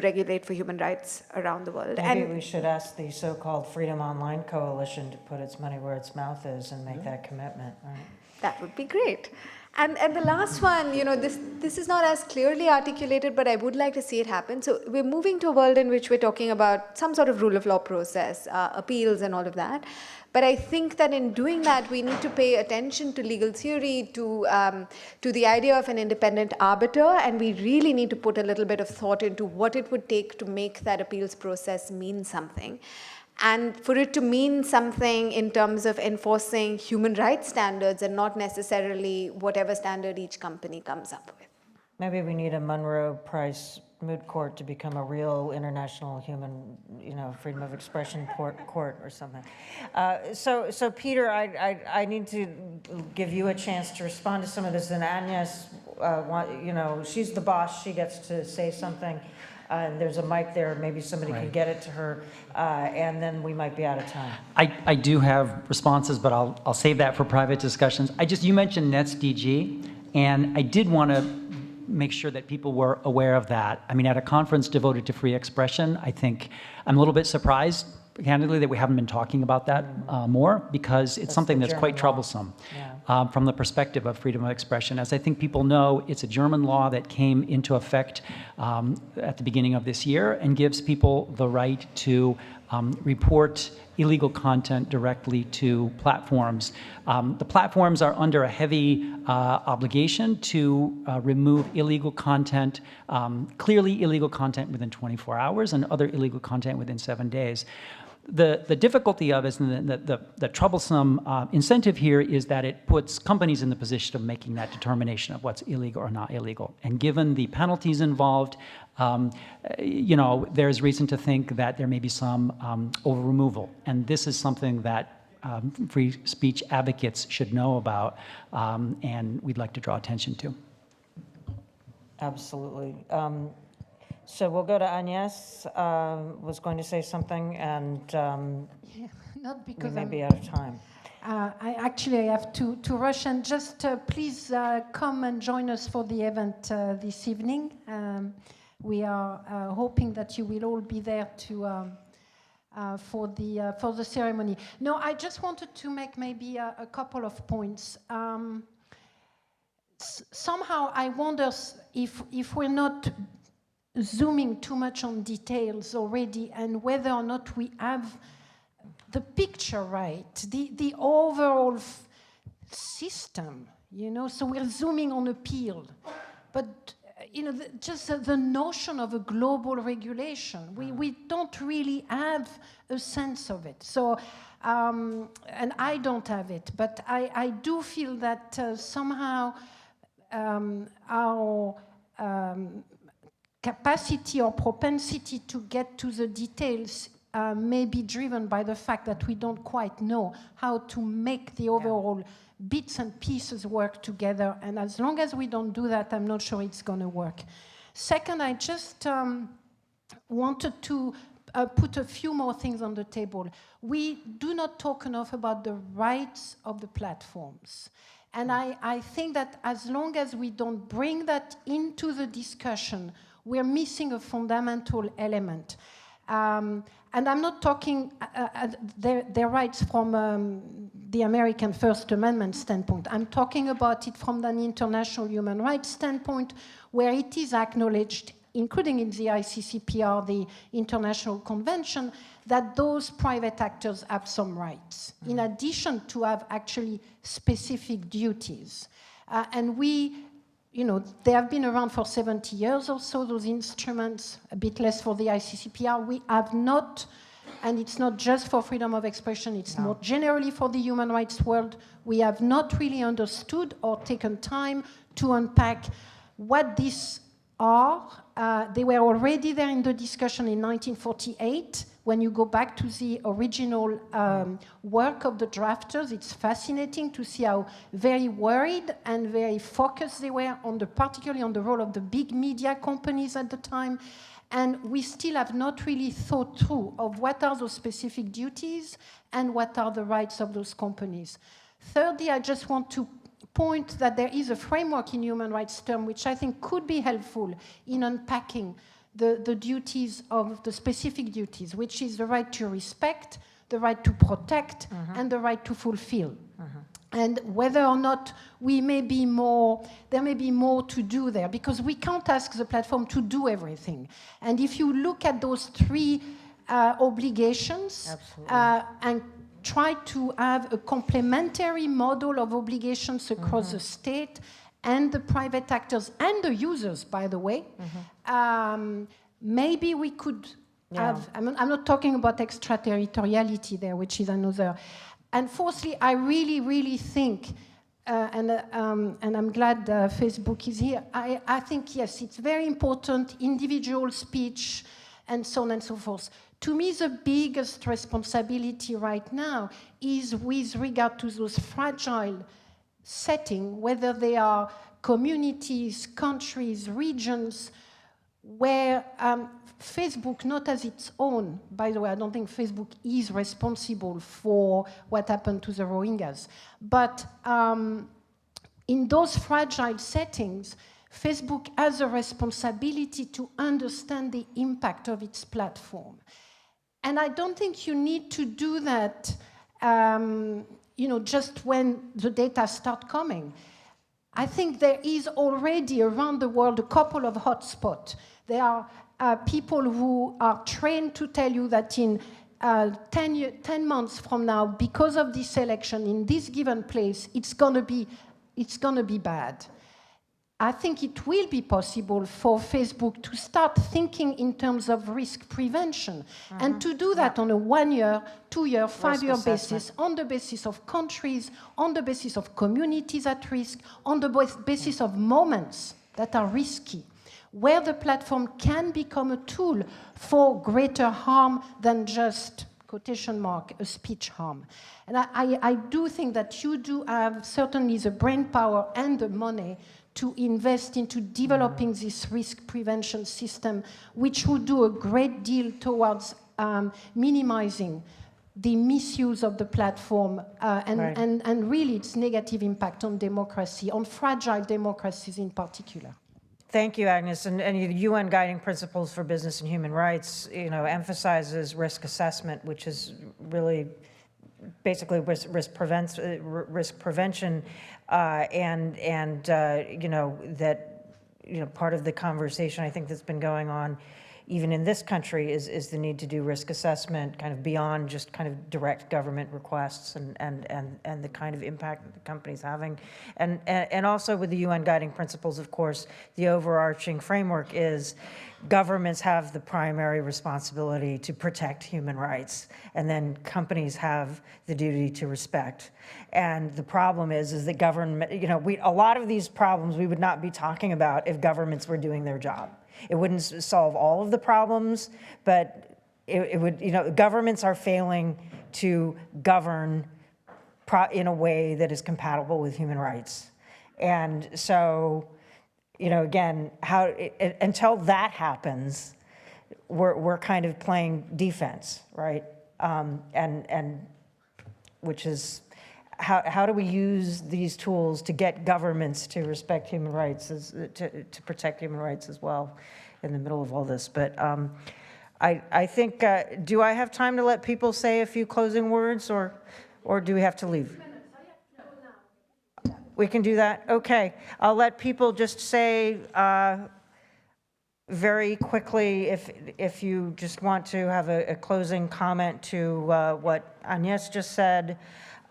regulate for human rights around the world. Maybe we should ask the so-called Freedom Online Coalition to put its money where its mouth is and make that commitment. Right? That would be great. And the last one, this is not as clearly articulated, but I would like to see it happen. So we're moving to a world in which we're talking about some sort of rule of law process, appeals and all of that. But I think that in doing that, we need to pay attention to legal theory, to the idea of an independent arbiter, and we really need to put a little bit of thought into what it would take to make that appeals process mean something. And for it to mean something in terms of enforcing human rights standards and not necessarily whatever standard each company comes up with. Maybe we need a Monroe Price moot court to become a real international human, freedom of expression court or something. So Peter, I need to give you a chance to respond to some of this. And Agnes, she's the boss. She gets to say something. And there's a mic there. Maybe somebody can get it to her, and then we might be out of time. I do have responses, but I'll save that for private discussions. You mentioned NetsDG, and I did want to make sure that people were aware of that. I mean, at a conference devoted to free expression, I think I'm a little bit surprised, candidly, that we haven't been talking about that more, because it's something that's quite troublesome from the perspective of freedom of expression. As I think people know, it's a German law that came into effect at the beginning of this year and gives people the right to report illegal content directly to platforms. The platforms are under a heavy obligation to remove illegal content, clearly illegal content within 24 hours and other illegal content within 7 days. The difficulty of it, and the troublesome incentive here, is that it puts companies in the position of making that determination of what's illegal or not illegal. And given the penalties involved, there's reason to think that there may be some over-removal. And this is something that free speech advocates should know about, and we'd like to draw attention to. Absolutely. So we'll go to Agnes, was going to say something, and not because we may be out of time. I have to rush, and just please come and join us for the event this evening. We are hoping that you will all be there to for the ceremony. No, I just wanted to make maybe a couple of points. Somehow I wonder if we're not zooming too much on details already, and whether or not we have the picture right, the overall system, you know. So we're zooming on appeal, but you know, just the notion of a global regulation, we don't really have a sense of it. So, and I don't have it, but I do feel that somehow our capacity or propensity to get to the details may be driven by the fact that we don't quite know how to make the overall bits and pieces work together. And as long as we don't do that, I'm not sure it's going to work. Second, I just wanted to put a few more things on the table. We do not talk enough about the rights of the platforms. And I think that as long as we don't bring that into the discussion, we're missing a fundamental element. And I'm not talking their rights from the American First Amendment standpoint. I'm talking about it from an international human rights standpoint, where it is acknowledged, including in the ICCPR, the International Convention, that those private actors have some rights, in addition to have actually specific duties. And we, you know, they have been around for 70 years or so, those instruments, a bit less for the ICCPR. We have not, and it's not just for freedom of expression, it's more generally for the human rights world, we have not really understood or taken time to unpack what these are. They were already there in the discussion in 1948. When you go back to the original work of the drafters, it's fascinating to see how very worried and very focused they were on particularly on the role of the big media companies at the time. And we still have not really thought through of what are those specific duties and what are the rights of those companies. Thirdly, I just want to point that there is a framework in human rights term which I think could be helpful in unpacking the duties of the specific duties, which is the right to respect, the right to protect, and the right to fulfill. And whether or not we may be more, there may be more to do there, because we can't ask the platform to do everything. And if you look at those three obligations and try to have a complementary model of obligations across the state and the private actors and the users, by the way, maybe we could have, I'm not talking about extraterritoriality there, which is another. And fourthly, I really, really think, and I'm glad Facebook is here, I think, yes, it's very important, individual speech, and so on and so forth. To me, the biggest responsibility right now is with regard to those fragile settings, whether they are communities, countries, regions, where Facebook, not as its own, by the way, I don't think Facebook is responsible for what happened to the Rohingyas, but in those fragile settings, Facebook has a responsibility to understand the impact of its platform. And I don't think you need to do that you know, just when the data start coming. I think there is already around the world a couple of hotspots. There are people who are trained to tell you that in 10 months from now, because of this election in this given place, it's gonna be bad. I think it will be possible for Facebook to start thinking in terms of risk prevention and to do that on a 1 year, 2 year, 5 year basis, on the basis of countries, on the basis of communities at risk, on the basis of moments that are risky, where the platform can become a tool for greater harm than just, quotation mark, a speech harm. And I do think that you do have certainly the brain power and the money to invest into developing this risk prevention system, which would do a great deal towards minimizing the misuse of the platform Right. and really its negative impact on democracy, on fragile democracies in particular. Thank you, Agnes. And the UN Guiding Principles for Business and Human Rights, emphasizes risk assessment, which is really basically risk prevention, that part of the conversation I think that's been going on even in this country is the need to do risk assessment kind of beyond just kind of direct government requests and the kind of impact that the company's having. And also with the UN Guiding Principles, of course, the overarching framework is governments have the primary responsibility to protect human rights, and then companies have the duty to respect. And the problem is that government, a lot of these problems we would not be talking about if governments were doing their job. It wouldn't solve all of the problems, but it would, governments are failing to govern in a way that is compatible with human rights. And so, again, until that happens, we're kind of playing defense, right? And which is, how do we use these tools to get governments to respect human rights, to protect human rights as well in the middle of all this? But I think, do I have time to let people say a few closing words, or do we have to leave? We can do that? Okay. I'll let people just say very quickly if you just want to have a closing comment to what Agnes just said,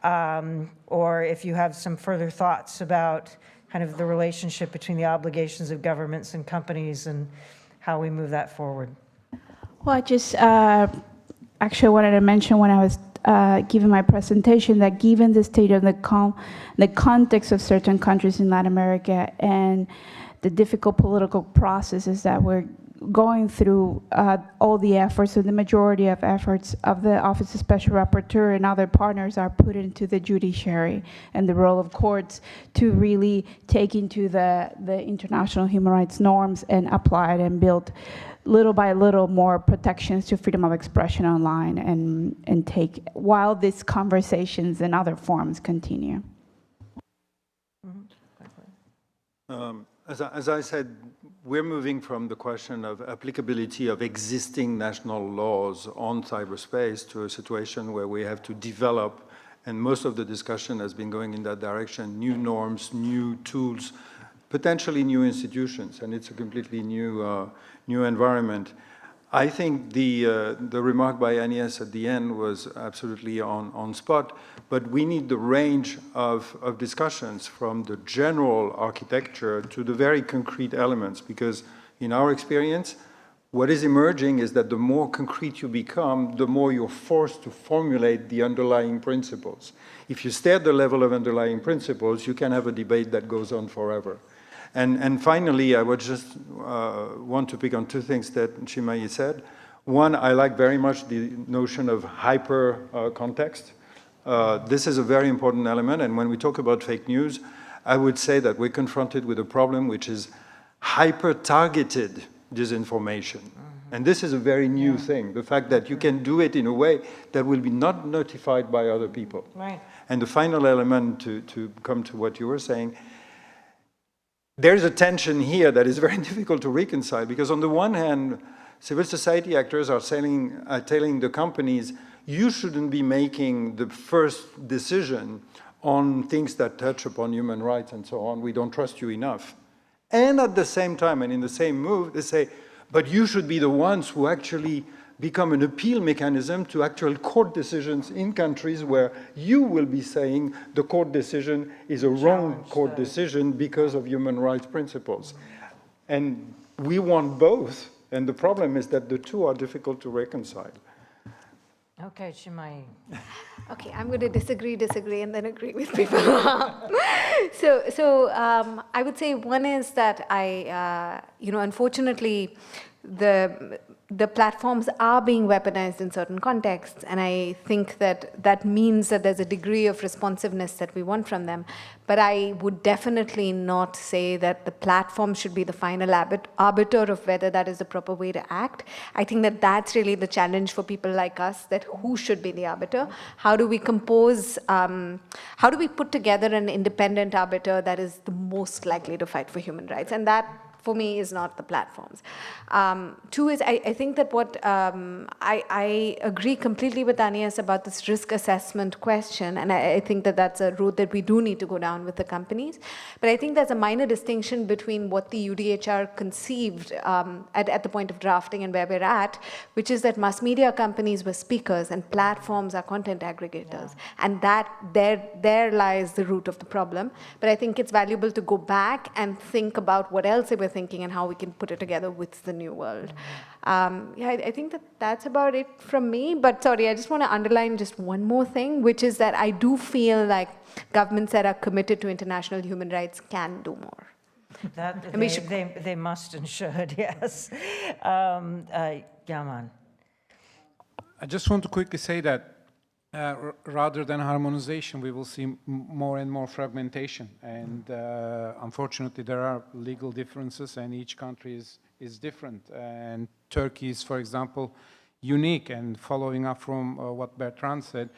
or if you have some further thoughts about kind of the relationship between the obligations of governments and companies and how we move that forward. Well, I just actually wanted to mention when I was giving my presentation that given the state of the context of certain countries in Latin America and the difficult political processes that we're going through, all the efforts, and the majority of efforts of the Office of Special Rapporteur and other partners are put into the judiciary and the role of courts to really take into the international human rights norms and apply it and build little by little more protections to freedom of expression online and take while these conversations and other forums continue. As I said, we're moving from the question of applicability of existing national laws on cyberspace to a situation where we have to develop, and most of the discussion has been going in that direction, new norms, new tools, potentially new institutions, and it's a completely new environment. I think the remark by Agnes at the end was absolutely on spot, but we need the range of discussions from the general architecture to the very concrete elements, because in our experience, what is emerging is that the more concrete you become, the more you're forced to formulate the underlying principles. If you stay at the level of underlying principles, you can have a debate that goes on forever. And finally, I would just want to pick on two things that Chinmayi said. One, I like very much the notion of hyper context. This is a very important element, and when we talk about fake news, I would say that we're confronted with a problem which is hyper-targeted disinformation. And this is a very new thing, the fact that you can do it in a way that will be not notified by other people. Right. And the final element, to come to what you were saying, there's a tension here that is very difficult to reconcile, because on the one hand, civil society actors are telling the companies, you shouldn't be making the first decision on things that touch upon human rights and so on. We don't trust you enough. And at the same time, and in the same move, they say, but you should be the ones who actually become an appeal mechanism to actual court decisions in countries where you will be saying the court decision is a wrong court decision because of human rights principles. And we want both, and the problem is that the two are difficult to reconcile. Okay, Chinmayi. Okay, I'm going to disagree, and then agree with people. So I would say one is that unfortunately, the platforms are being weaponized in certain contexts, and I think that that means that there's a degree of responsiveness that we want from them. But I would definitely not say that the platform should be the final arbiter of whether that is the proper way to act. I think that that's really the challenge for people like us, that who should be the arbiter? How do we compose, how do we put together an independent arbiter that is the most likely to fight for human rights? And that, for me, is not the platforms. Two is, I think that what, I agree completely with Agnes about this risk assessment question, and I think that that's a route that we do need to go down with the companies. But I think there's a minor distinction between what the UDHR conceived at the point of drafting and where we're at, which is that mass media companies were speakers and platforms are content aggregators. And that there lies the root of the problem. But I think it's valuable to go back and think about what else they were thinking and how we can put it together with the new world. I think that that's about it from me. But sorry, I just want to underline just one more thing, which is that I do feel like governments that are committed to international human rights can do more. That, they must and should, yes. Yaman. I just want to quickly say that rather than harmonization, we will see more and more fragmentation. And unfortunately, there are legal differences, and each country is different. And Turkey is, for example, unique. And following up from what Bertrand said,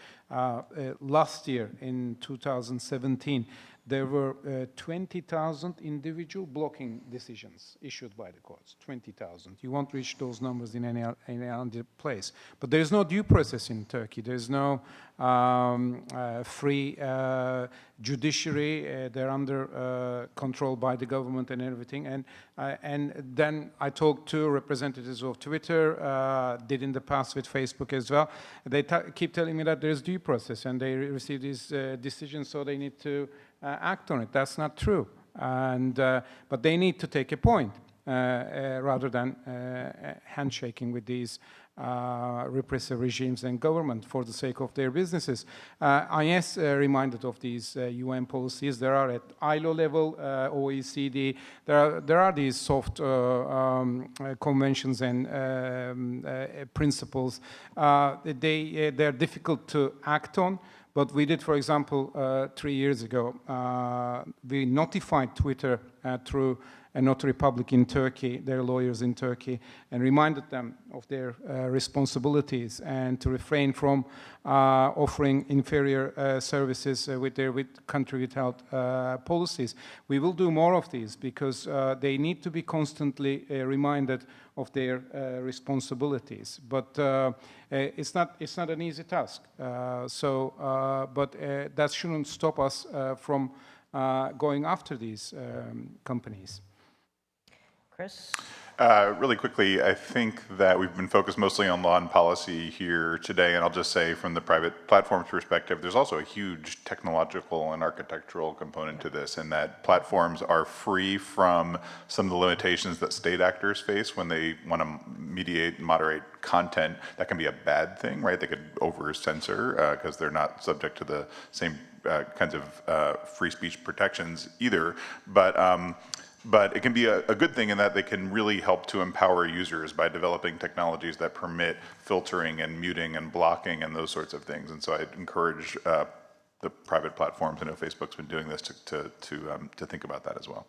last year in 2017, there were 20,000 individual blocking decisions issued by the courts, 20,000. You won't reach those numbers in any other place. But there's no due process in Turkey. There's no free judiciary. They're under control by the government and everything. And then I talked to representatives of Twitter, did in the past with Facebook as well. They keep telling me that there's due process and they receive these decisions, so they need to act on it. That's not true. And but they need to take a point rather than handshaking with these repressive regimes and government for the sake of their businesses. IS reminded of these UN policies. There are at ILO level, OECD, there are these soft conventions and principles. They're difficult to act on. But we did, for example, 3 years ago, we notified Twitter through a notary public in Turkey, their lawyers in Turkey, and reminded them of their responsibilities and to refrain from offering inferior services with their country without policies. We will do more of these because they need to be constantly reminded of their responsibilities. But it's not an easy task. But that shouldn't stop us from going after these companies. Chris? Really quickly, I think that we've been focused mostly on law and policy here today, and I'll just say from the private platforms perspective, there's also a huge technological and architectural component to this, in that platforms are free from some of the limitations that state actors face when they want to mediate and moderate content. That can be a bad thing, right? They could over-censor because they're not subject to the same kinds of free speech protections either. But it can be a good thing in that they can really help to empower users by developing technologies that permit filtering and muting and blocking and those sorts of things. And so I'd encourage the private platforms, I know Facebook's been doing this, to think about that as well.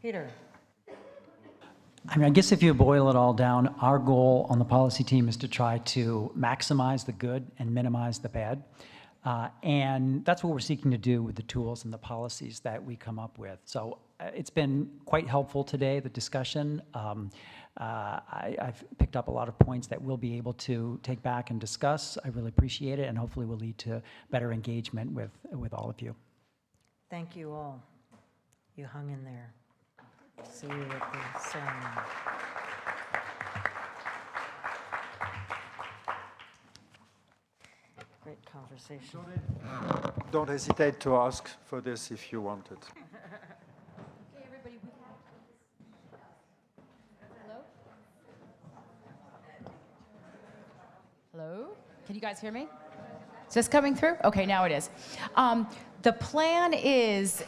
Peter. I mean, I guess if you boil it all down, our goal on the policy team is to try to maximize the good and minimize the bad. And that's what we're seeking to do with the tools and the policies that we come up with. So it's been quite helpful today, the discussion. I've picked up a lot of points that we'll be able to take back and discuss. I really appreciate it, and hopefully will lead to better engagement with all of you. Thank you all. You hung in there. See you at the ceremony. Great conversation. Don't hesitate to ask for this if you want it. Okay, everybody. Hello? Hello? Can you guys hear me? Is this coming through? Okay, now it is. The plan is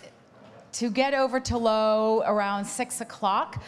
to get over to Low around 6 o'clock,